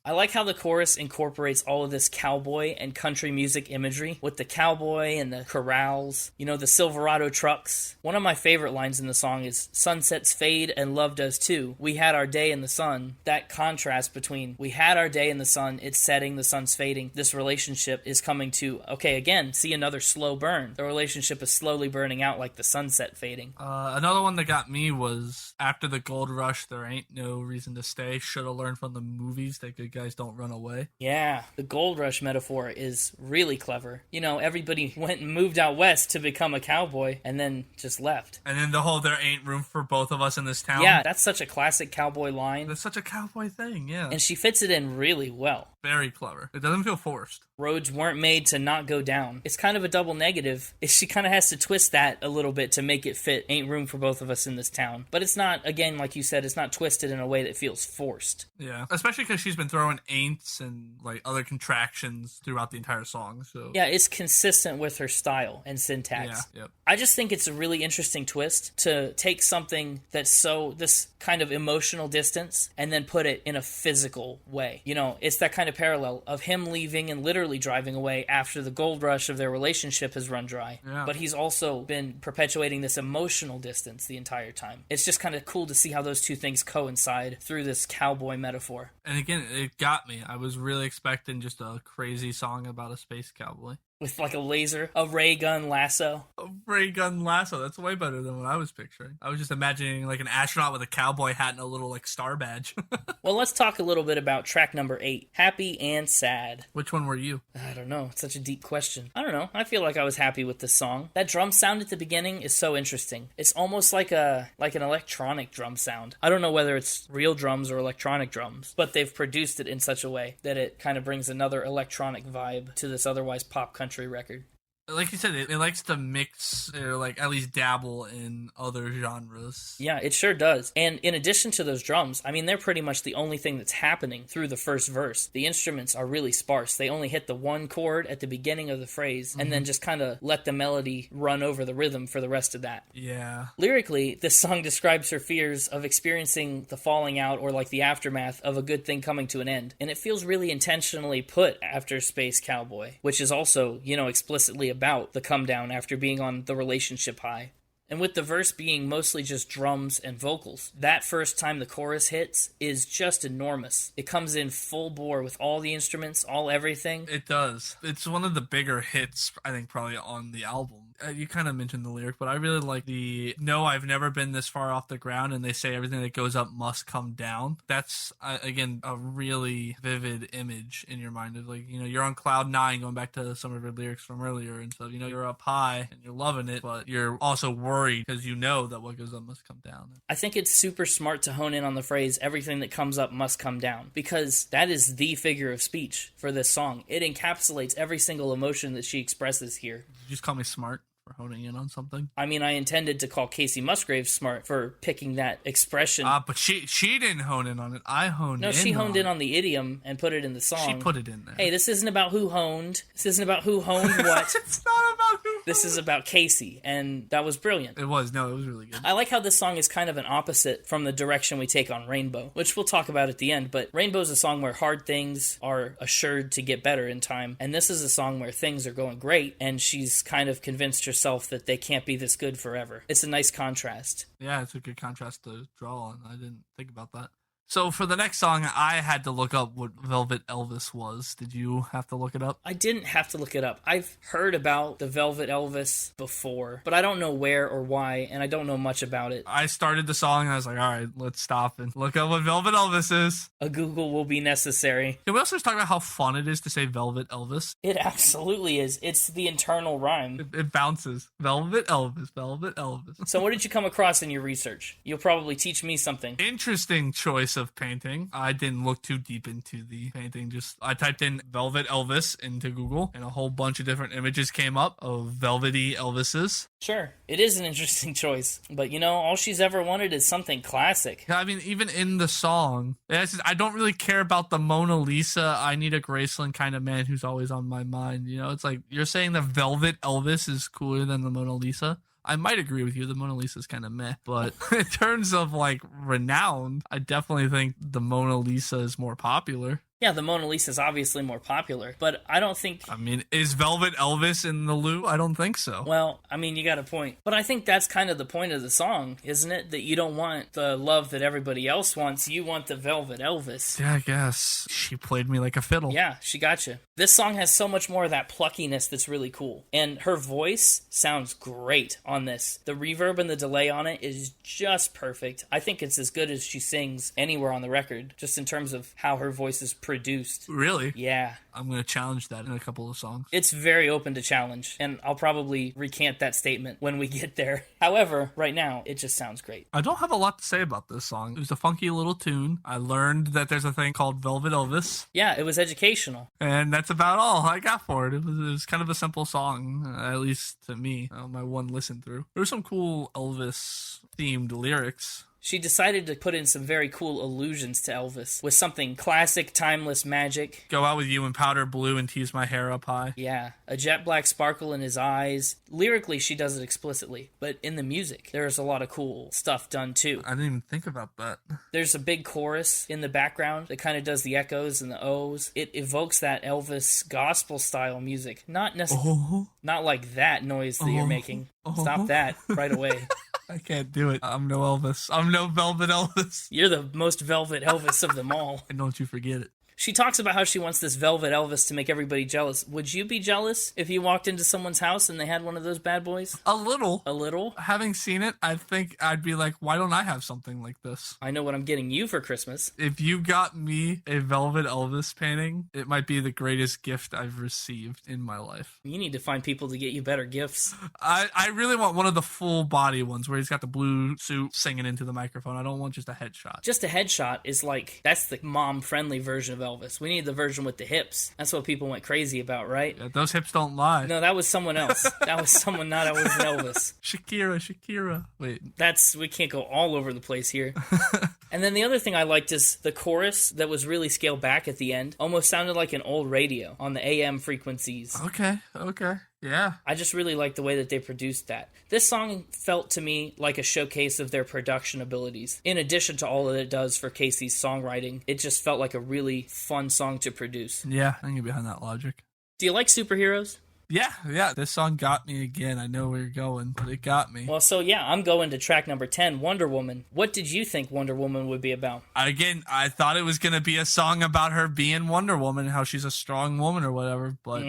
I like how the chorus incorporates all of this cowboy and country music imagery with the cowboy and the corrals, you know, the Silverado trucks. One of my favorite lines in the song is, "Sunsets fade and love does too. We had our day in the sun." That contrast between we had our day in the sun, it's setting, the sun's fading. This relationship is coming to, okay, again, see another slow burn. The relationship is slowly burning out like the sunset fading. Another one that got me was, after the gold rush, there ain't no reason to stay. Should have learned from the movies that good guys don't run away. Yeah, the gold rush metaphor is really clever. You know, everybody went and moved out west to become a cowboy and then just left. And then the whole "there ain't room for both of us in this town." Yeah, that's such a classic cowboy line. That's such a cowboy thing, yeah. And she fits it in really well. Very clever. It doesn't feel forced. Roads weren't made to not go down. It's kind of a double negative. She kind of has to twist that a little bit to make it fit. Ain't room for both of us in this town. But it's not, again, like you said, it's not twisted in a way that feels forced. Yeah, especially because she's been throwing ain'ts and like other contractions throughout the entire song. So yeah, it's consistent with her style and syntax. Yeah, yep. I just think it's a really interesting twist to take something that's so, this kind of emotional distance, and then put it in a physical way. You know, it's that kind of parallel of him leaving and literally driving away after the gold rush of their relationship has run dry. Yeah. But he's also been perpetuating this emotional distance the entire time. It's just kind of cool to see how those two things coincide through this cowboy metaphor. And again, it got me. I was really expecting just a crazy song about a space cowboy. With like a laser, a ray gun lasso. A ray gun lasso. That's way better than what I was picturing. I was just imagining like an astronaut with a cowboy hat and a little like star badge. Well, let's talk a little bit about track number 8, Happy and Sad. Which one were you? I don't know. It's such a deep question. I don't know. I feel like I was happy with this song. That drum sound at the beginning is so interesting. It's almost like an electronic drum sound. I don't know whether it's real drums or electronic drums, but they've produced it in such a way that it kind of brings another electronic vibe to this otherwise pop country record. Like you said, it likes to mix, or like at least dabble in other genres. Yeah, it sure does. And in addition to those drums, I mean, they're pretty much the only thing that's happening through the first verse. The instruments are really sparse. They only hit the one chord at the beginning of the phrase, and then just kind of let the melody run over the rhythm for the rest of that. Yeah. Lyrically, this song describes her fears of experiencing the falling out or like the aftermath of a good thing coming to an end. And it feels really intentionally put after Space Cowboy, which is also, you know, explicitly about the come down after being on the relationship high. And with the verse being mostly just drums and vocals, that first time the chorus hits is just enormous. It comes in full bore with all the instruments, all everything. It does. It's one of the bigger hits, I think, probably on the album. You kind of mentioned the lyric, but I really like the "No, I've never been this far off the ground," and they say everything that goes up must come down. That's, again, a really vivid image in your mind of, like, you know, you're on cloud 9, going back to some of your lyrics from earlier, and so, you know, you're up high and you're loving it, but you're also worried because you know that what goes up must come down. I think it's super smart to hone in on the phrase, everything that comes up must come down, because that is the figure of speech for this song. It encapsulates every single emotion that she expresses here. Did you just call me smart for honing in on something? I mean, I intended to call Kacey Musgraves smart for picking that expression. But she didn't hone in on it. I honed in. No, she honed in on the idiom and put it in the song. She put it in there. Hey, this isn't about who honed. This isn't about who honed what. It's not about who. This is about Kacey, and that was brilliant. It was. No, it was really good. I like how this song is kind of an opposite from the direction we take on Rainbow, which we'll talk about at the end, but Rainbow's a song where hard things are assured to get better in time, and this is a song where things are going great, and she's kind of convinced herself that they can't be this good forever. It's a nice contrast. Yeah, it's a good contrast to draw on. I didn't think about that. So for the next song, I had to look up what Velvet Elvis was. Did you have to look it up? I didn't have to look it up. I've heard about the Velvet Elvis before, but I don't know where or why, and I don't know much about it. I started the song, and I was like, all right, let's stop and look up what Velvet Elvis is. A Google will be necessary. Can we also just talk about how fun it is to say Velvet Elvis? It absolutely is. It's the internal rhyme. It bounces. Velvet Elvis, Velvet Elvis. So what did you come across in your research? You'll probably teach me something. Interesting choice impressive painting. I didn't look too deep into the painting. I typed in Velvet Elvis into Google, and a whole bunch of different images came up of Velvety Elvises. Sure, it is an interesting choice, but all she's ever wanted is something classic. I mean, even in the song, I don't really care about the Mona Lisa, I need a Graceland kind of man who's always on my mind. It's like you're saying the Velvet Elvis is cooler than the Mona Lisa. I might agree with you. The Mona Lisa is kind of meh. But in terms of renown, I definitely think the Mona Lisa is more popular. Yeah, the Mona Lisa is obviously more popular, but I don't think... I mean, is Velvet Elvis in the Lou? I don't think so. Well, I mean, you got a point. But I think that's kind of the point of the song, isn't it? That you don't want the love that everybody else wants. You want the Velvet Elvis. Yeah, I guess. She played me like a fiddle. Yeah, she got you. This song has so much more of that pluckiness that's really cool. And her voice sounds great on this. The reverb and the delay on it is just perfect. I think it's as good as she sings anywhere on the record, just in terms of how her voice is produced. Really? Yeah. I'm going to challenge that in a couple of songs. It's very open to challenge, and I'll probably recant that statement when we get there. However, right now, it just sounds great. I don't have a lot to say about this song. It was a funky little tune. I learned that there's a thing called Velvet Elvis. Yeah, it was educational. And that's about all I got for it. It was kind of a simple song, at least to me, my one listen through. There were some cool Elvis-themed lyrics. She decided to put in some very cool allusions to Elvis with something classic, timeless magic. Go out with you in powder blue and tease my hair up high. Yeah, a jet black sparkle in his eyes. Lyrically, she does it explicitly, but in the music, there's a lot of cool stuff done too. I didn't even think about that. There's a big chorus in the background that kind of does the echoes and the O's. It evokes that Elvis gospel-style music. Not necessarily, not like that noise that you're making. Stop that right away. I can't do it. I'm no Elvis. I'm no Velvet Elvis. You're the most Velvet Elvis of them all. And don't you forget it. She talks about how she wants this Velvet Elvis to make everybody jealous. Would you be jealous if you walked into someone's house and they had one of those bad boys? A little. A little? Having seen it, I think I'd be like, why don't I have something like this? I know what I'm getting you for Christmas. If you got me a Velvet Elvis painting, it might be the greatest gift I've received in my life. You need to find people to get you better gifts. I really want one of the full body ones where he's got the blue suit singing into the microphone. I don't want just a headshot. Just a headshot is that's the mom-friendly version of Elvis. We need the version with the hips. That's what people went crazy about, right? Yeah, those hips don't lie. No, that was someone else. That was someone not always Elvis. Shakira. Wait. We can't go all over the place here. And then the other thing I liked is the chorus that was really scaled back at the end. Almost sounded like an old radio on the AM frequencies. Okay. Yeah. I just really like the way that they produced that. This song felt to me like a showcase of their production abilities. In addition to all that it does for Kacey's songwriting, it just felt like a really fun song to produce. Yeah, I can get behind that logic. Do you like superheroes? Yeah. This song got me again. I know where you're going, but it got me. Well, so yeah, I'm going to track number 10, Wonder Woman. What did you think Wonder Woman would be about? Again, I thought it was going to be a song about her being Wonder Woman, how she's a strong woman or whatever, but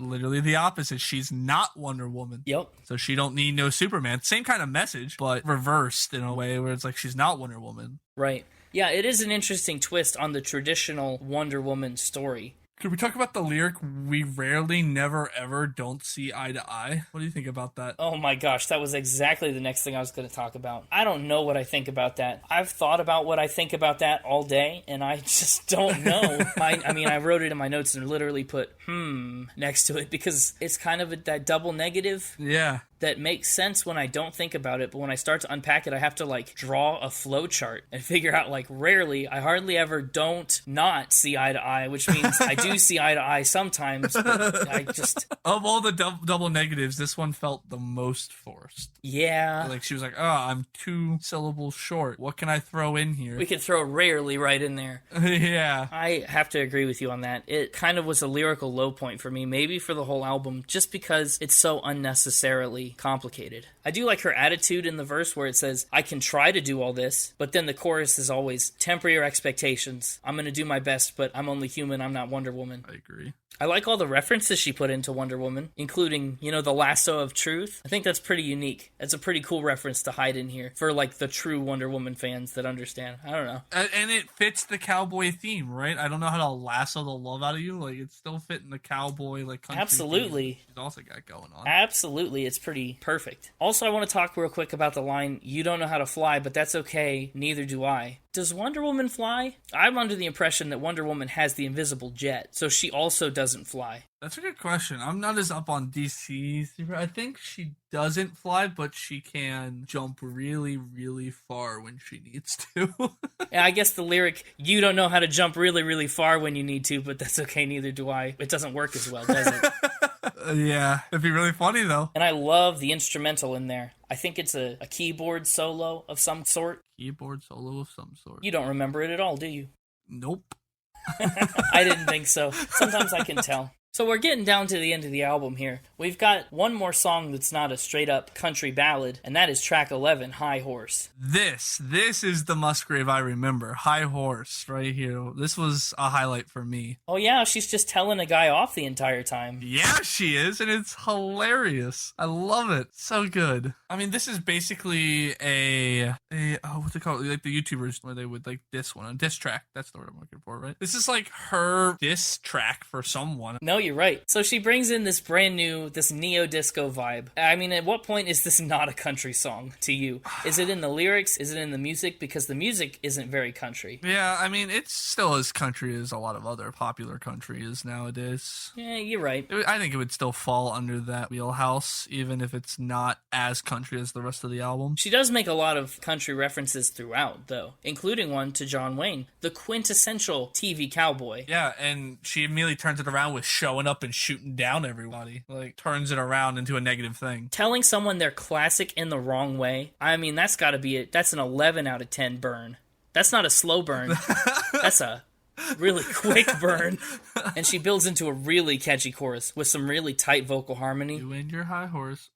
literally the opposite. She's not Wonder Woman. Yep. So she don't need no Superman. Same kind of message, but reversed in a way where it's like she's not Wonder Woman. Right. Yeah, it is an interesting twist on the traditional Wonder Woman story. Could we talk about the lyric, we rarely, never, ever don't see eye to eye? What do you think about that? Oh my gosh, that was exactly the next thing I was going to talk about. I don't know what I think about that. I've thought about what I think about that all day, and I just don't know. I wrote it in my notes and literally put, next to it, because it's kind of that double negative. Yeah. That makes sense when I don't think about it, but when I start to unpack it, I have to draw a flow chart and figure out rarely, I hardly ever don't not see eye to eye, which means I do see eye to eye sometimes, but I just... Of all the double negatives, this one felt the most forced. Yeah. She was like, I'm 2 syllables short. What can I throw in here? We could throw rarely right in there. Yeah. I have to agree with you on that. It kind of was a lyrical low point for me, maybe for the whole album, just because it's so unnecessarily complicated. I do like her attitude in the verse where it says, I can try to do all this, but then the chorus is always, temper your expectations. I'm going to do my best, but I'm only human. I'm not Wonder Woman. I agree. I like all the references she put into Wonder Woman, including, the lasso of truth. I think that's pretty unique. It's a pretty cool reference to hide in here for, the true Wonder Woman fans that understand. I don't know. And it fits the cowboy theme, right? I don't know how to lasso the love out of you. It still fit in the cowboy, country Absolutely. theme she's also got going on. Absolutely. It's pretty be perfect. Also, I want to talk real quick about the line, "You don't know how to fly, but that's okay, neither do I." Does Wonder Woman fly? I'm under the impression that Wonder Woman has the invisible jet, so she also doesn't fly. That's a good question. I'm not as up on DC. I think she doesn't fly, but she can jump really, really far when she needs to. Yeah, I guess the lyric, "You don't know how to jump really, really far when you need to, but that's okay, neither do I," it doesn't work as well, does it? Yeah, it'd be really funny, though. And I love the instrumental in there. I think it's a keyboard solo of some sort. Keyboard solo of some sort. You don't remember it at all, do you? Nope. I didn't think so. Sometimes I can tell. So we're getting down to the end of the album here. We've got one more song that's not a straight-up country ballad, and that is track 11, High Horse. This is the Musgrave I remember. High Horse, right here. This was a highlight for me. Oh yeah, she's just telling a guy off the entire time. Yeah, she is, and it's hilarious. I love it. So good. I mean, this is basically what's it called? Like the YouTubers where they would like diss one. A diss track. That's the word I'm looking for, right? This is like her diss track for someone. No, you're right. So she brings in this brand new, this neo-disco vibe. I mean, at what point is this not a country song to you? Is it in the lyrics? Is it in the music? Because the music isn't very country. Yeah, I mean, it's still as country as a lot of other popular country is nowadays. Yeah, you're right. I think it would still fall under that wheelhouse, even if it's not as country as the rest of the album. She does make a lot of country references throughout, though, including one to John Wayne, the quintessential TV cowboy. Yeah, and she immediately turns it around with showing up and shooting down everybody. Like, turns it around into a negative thing. Telling someone they're classic in the wrong way, I mean, that's gotta be it. That's an 11 out of 10 burn. That's not a slow burn. That's a really quick burn. And she builds into a really catchy chorus with some really tight vocal harmony. You and your high horse.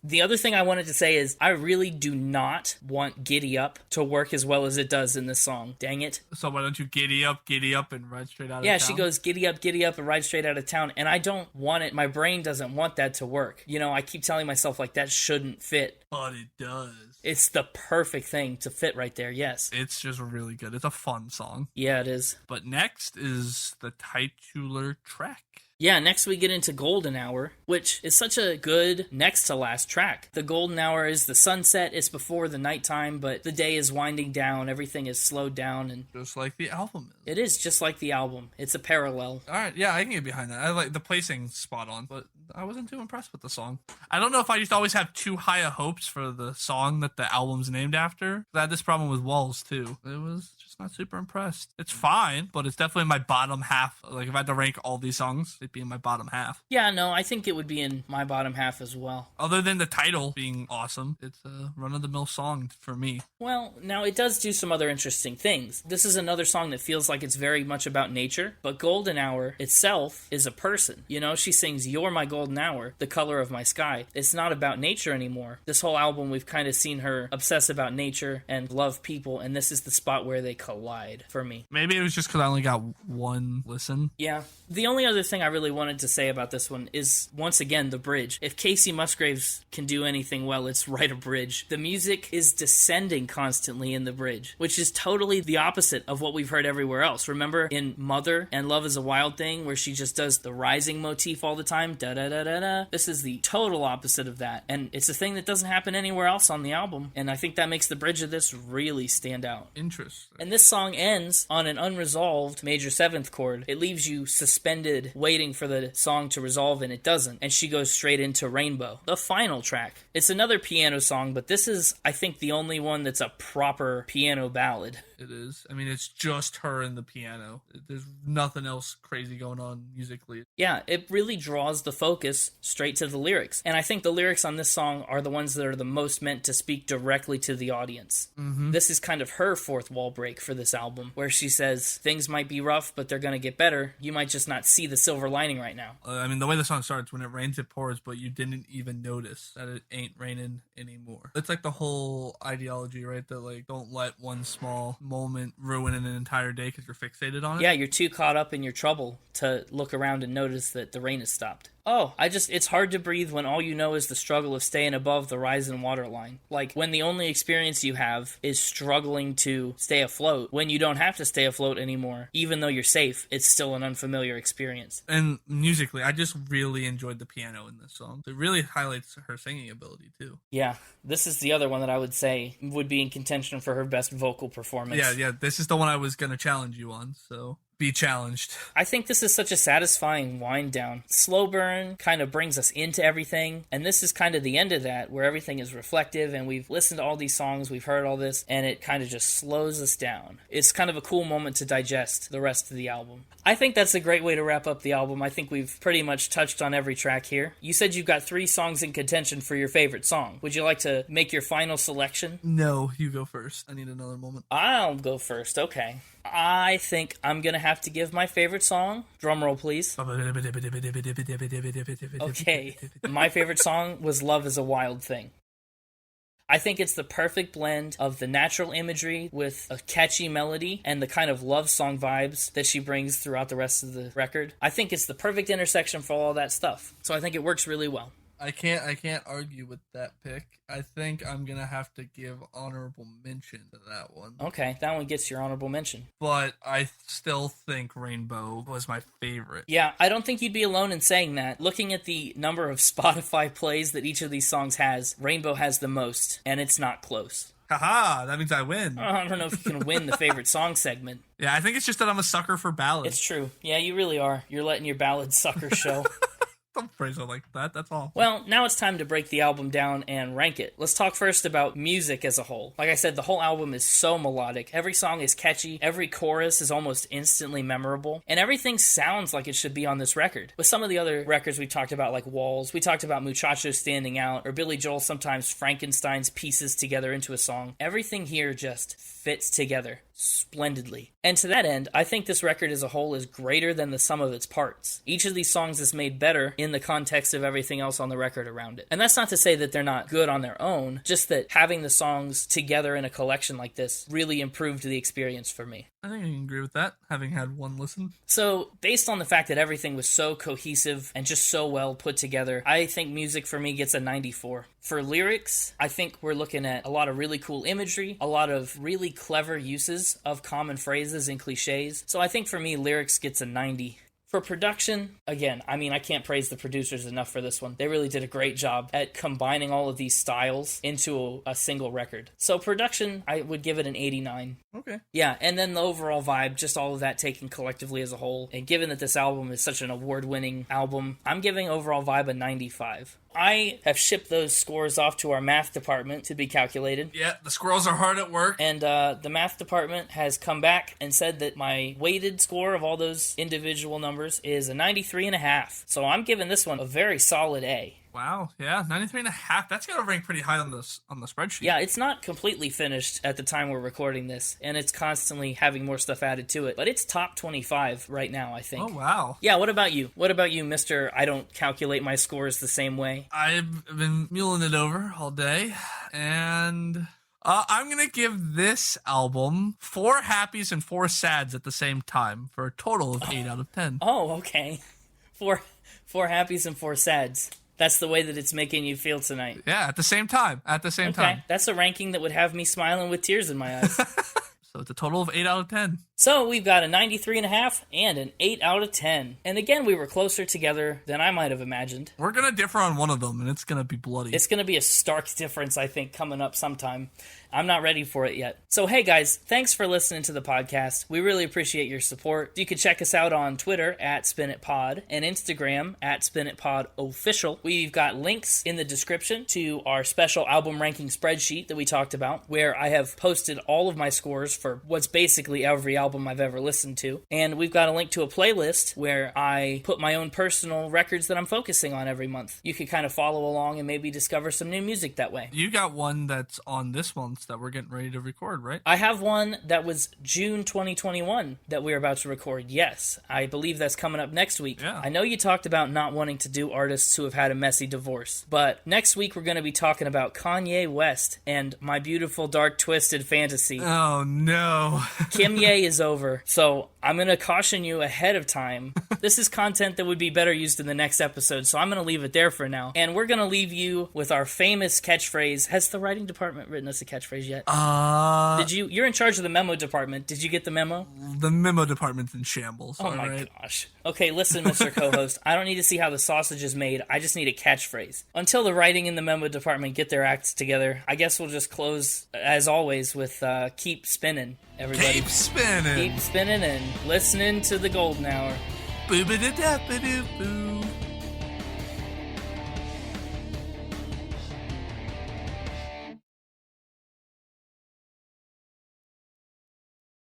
The other thing I wanted to say is I really do not want Giddy Up to work as well as it does in this song. Dang it. So why don't you giddy up, and ride straight out of town? Yeah, she goes giddy up, and ride straight out of town. And I don't want it. My brain doesn't want that to work. You know, I keep telling myself, like, that shouldn't fit. But it does. It's the perfect thing to fit right there, yes. It's just really good. It's a fun song. Yeah, it is. But next is the titular track. Yeah, next we get into Golden Hour, which is such a good next to last track. The Golden Hour is the sunset, it's before the nighttime, but the day is winding down, everything is slowed down. And just like the album is. It is just like the album. It's a parallel. Alright, yeah, I can get behind that. I like the placing spot on, but I wasn't too impressed with the song. I don't know if I just always have too high of hopes for the song that the album's named after. I had this problem with Walls, too. It was just not super impressed. It's fine, but it's definitely my bottom half. Like, if I had to rank all these songs, it'd be in my bottom half. Yeah, no, I think it would be in my bottom half as well. Other than the title being awesome, it's a run-of-the-mill song for me. Well, now it does do some other interesting things. This is another song that feels like it's very much about nature, but Golden Hour itself is a person. You know, she sings, "You're my golden hour, the color of my sky." It's not about nature anymore. This whole album, we've kind of seen her obsess about nature and love people, and this is the spot where they collide for me. Maybe it was just because I only got one listen. Yeah. The only other thing I really wanted to say about this one is, once again, the bridge. If Kacey Musgraves can do anything well, it's write a bridge. The music is descending constantly in the bridge, which is totally the opposite of what we've heard everywhere else. Remember in Mother and Love is a Wild Thing, where she just does the rising motif all the time? Da-da-da-da-da. This is the total opposite of that, and it's a thing that doesn't happen anywhere else on the album, and I think that makes the bridge of this really stand out. Interesting. And this song ends on an unresolved major seventh chord. It leaves you suspended, waiting for the song to resolve, and it doesn't, and she goes straight into Rainbow, the final track. It's another piano song, but this is, I think, the only one that's a proper piano ballad. It is. I mean, it's just her and the piano. There's nothing else crazy going on musically. Yeah, it really draws the focus straight to the lyrics. And I think the lyrics on this song are the ones that are the most meant to speak directly to the audience. Mm-hmm. This is kind of her fourth wall break for this album, where she says, things might be rough, but they're going to get better. You might just not see the silver lining right now. I mean, the way the song starts, when it rains, it pours, but you didn't even notice that it ain't raining anymore. It's like the whole ideology, right? That, like, don't let one small moment ruin an entire day because you're fixated on it. Yeah, you're too caught up in your trouble to look around and notice that the rain has stopped. Oh, it's hard to breathe when all you know is the struggle of staying above the rising water line. Like, when the only experience you have is struggling to stay afloat, when you don't have to stay afloat anymore, even though you're safe, it's still an unfamiliar experience. And musically, I just really enjoyed the piano in this song. It really highlights her singing ability, too. Yeah, this is the other one that I would say would be in contention for her best vocal performance. Yeah, this is the one I was going to challenge you on, so be challenged. I think this is such a satisfying wind down. Slow burn kind of brings us into everything, and this is kind of the end of that, where everything is reflective, and we've listened to all these songs, we've heard all this, and it kind of just slows us down. It's kind of a cool moment to digest the rest of the album. I think that's a great way to wrap up the album. I think we've pretty much touched on every track here. You said you've got 3 songs in contention for your favorite song. Would you like to make your final selection? No, you go first. I need another moment. I'll go first, okay. I think I'm going to have to give my favorite song. Drumroll, please. Okay. My favorite song was Love is a Wild Thing. I think it's the perfect blend of the natural imagery with a catchy melody and the kind of love song vibes that she brings throughout the rest of the record. I think it's the perfect intersection for all that stuff. So I think it works really well. I can't argue with that pick. I think I'm gonna have to give honorable mention to that one. Okay, that one gets your honorable mention. But I still think Rainbow was my favorite. Yeah, I don't think you'd be alone in saying that. Looking at the number of Spotify plays that each of these songs has, Rainbow has the most, and it's not close. Haha, that means I win. I don't know if you can win the favorite song segment. Yeah, I think it's just that I'm a sucker for ballads. It's true. Yeah, you really are. You're letting your ballad sucker show. Don't phrase it like that. That's all. Well, now it's time to break the album down and rank it. Let's talk first about music as a whole. Like I said, the whole album is so melodic. Every song is catchy. Every chorus is almost instantly memorable. And everything sounds like it should be on this record. With some of the other records we talked about, like Walls, we talked about Muchachos Standing Out, or Billy Joel sometimes Frankenstein's pieces together into a song. Everything here just fits together splendidly. And to that end, I think this record as a whole is greater than the sum of its parts. Each of these songs is made better in the context of everything else on the record around it. And that's not to say that they're not good on their own, just that having the songs together in a collection like this really improved the experience for me. I think I can agree with that, having had one listen. So, based on the fact that everything was so cohesive and just so well put together, I think music for me gets a 94. For lyrics, I think we're looking at a lot of really cool imagery, a lot of really clever uses of common phrases and cliches. So I think for me, lyrics gets a 90. For production, again, I mean, I can't praise the producers enough for this one. They really did a great job at combining all of these styles into a single record. So production, I would give it an 89. Okay. Yeah, and then the overall vibe, just all of that taken collectively as a whole. And given that this album is such an award-winning album, I'm giving overall vibe a 95. I have shipped those scores off to our math department to be calculated. Yeah, the squirrels are hard at work. And the math department has come back and said that my weighted score of all those individual numbers is a 93.5. So I'm giving this one a very solid A. Wow, yeah, 93.5. That's got to rank pretty high on the spreadsheet. Yeah, it's not completely finished at the time we're recording this, and it's constantly having more stuff added to it. But it's top 25 right now, I think. Oh, wow. Yeah, what about you? What about you, Mr. I don't calculate my scores the same way? I've been mulling it over all day, and I'm going to give this album 4 happies and 4 sads at the same time for a total of 8 out of 10. Oh, okay. Four happies and 4 sads. That's the way that it's making you feel tonight. Yeah, at the same time. Okay, that's a ranking that would have me smiling with tears in my eyes. So it's a total of 8 out of 10. So we've got a 93.5 and an 8 out of 10. And again, we were closer together than I might have imagined. We're going to differ on one of them, and it's going to be bloody. It's going to be a stark difference, I think, coming up sometime. I'm not ready for it yet. So, hey guys, thanks for listening to the podcast. We really appreciate your support. You can check us out on Twitter at SpinItPod and Instagram at SpinItPodOfficial. We've got links in the description to our special album ranking spreadsheet that we talked about, where I have posted all of my scores for what's basically every album I've ever listened to. And we've got a link to a playlist where I put my own personal records that I'm focusing on every month. You can kind of follow along and maybe discover some new music that way. You got one that's on this month that we're getting ready to record, right? I have one that was June 2021 that we're about to record. Yes, I believe that's coming up next week. Yeah. I know you talked about not wanting to do artists who have had a messy divorce, but next week we're going to be talking about Kanye West and My Beautiful Dark Twisted Fantasy. Oh, no. no. Kim Ye is over. So I'm going to caution you ahead of time. This is content that would be better used in the next episode, so I'm going to leave it there for now. And we're going to leave you with our famous catchphrase. Has the writing department written us a catchphrase yet? You're in charge of the memo department. Did you get the memo? The memo department's in shambles. Oh my gosh. Okay, listen, Mr. Co-host. I don't need to see how the sausage is made. I just need a catchphrase. Until the writing in the memo department get their acts together, I guess we'll just close, as always, with keep spinning, everybody. Keep spinning. Keep spinning and listening to the golden hour. Boo-ba-da-da-ba-doo-boo.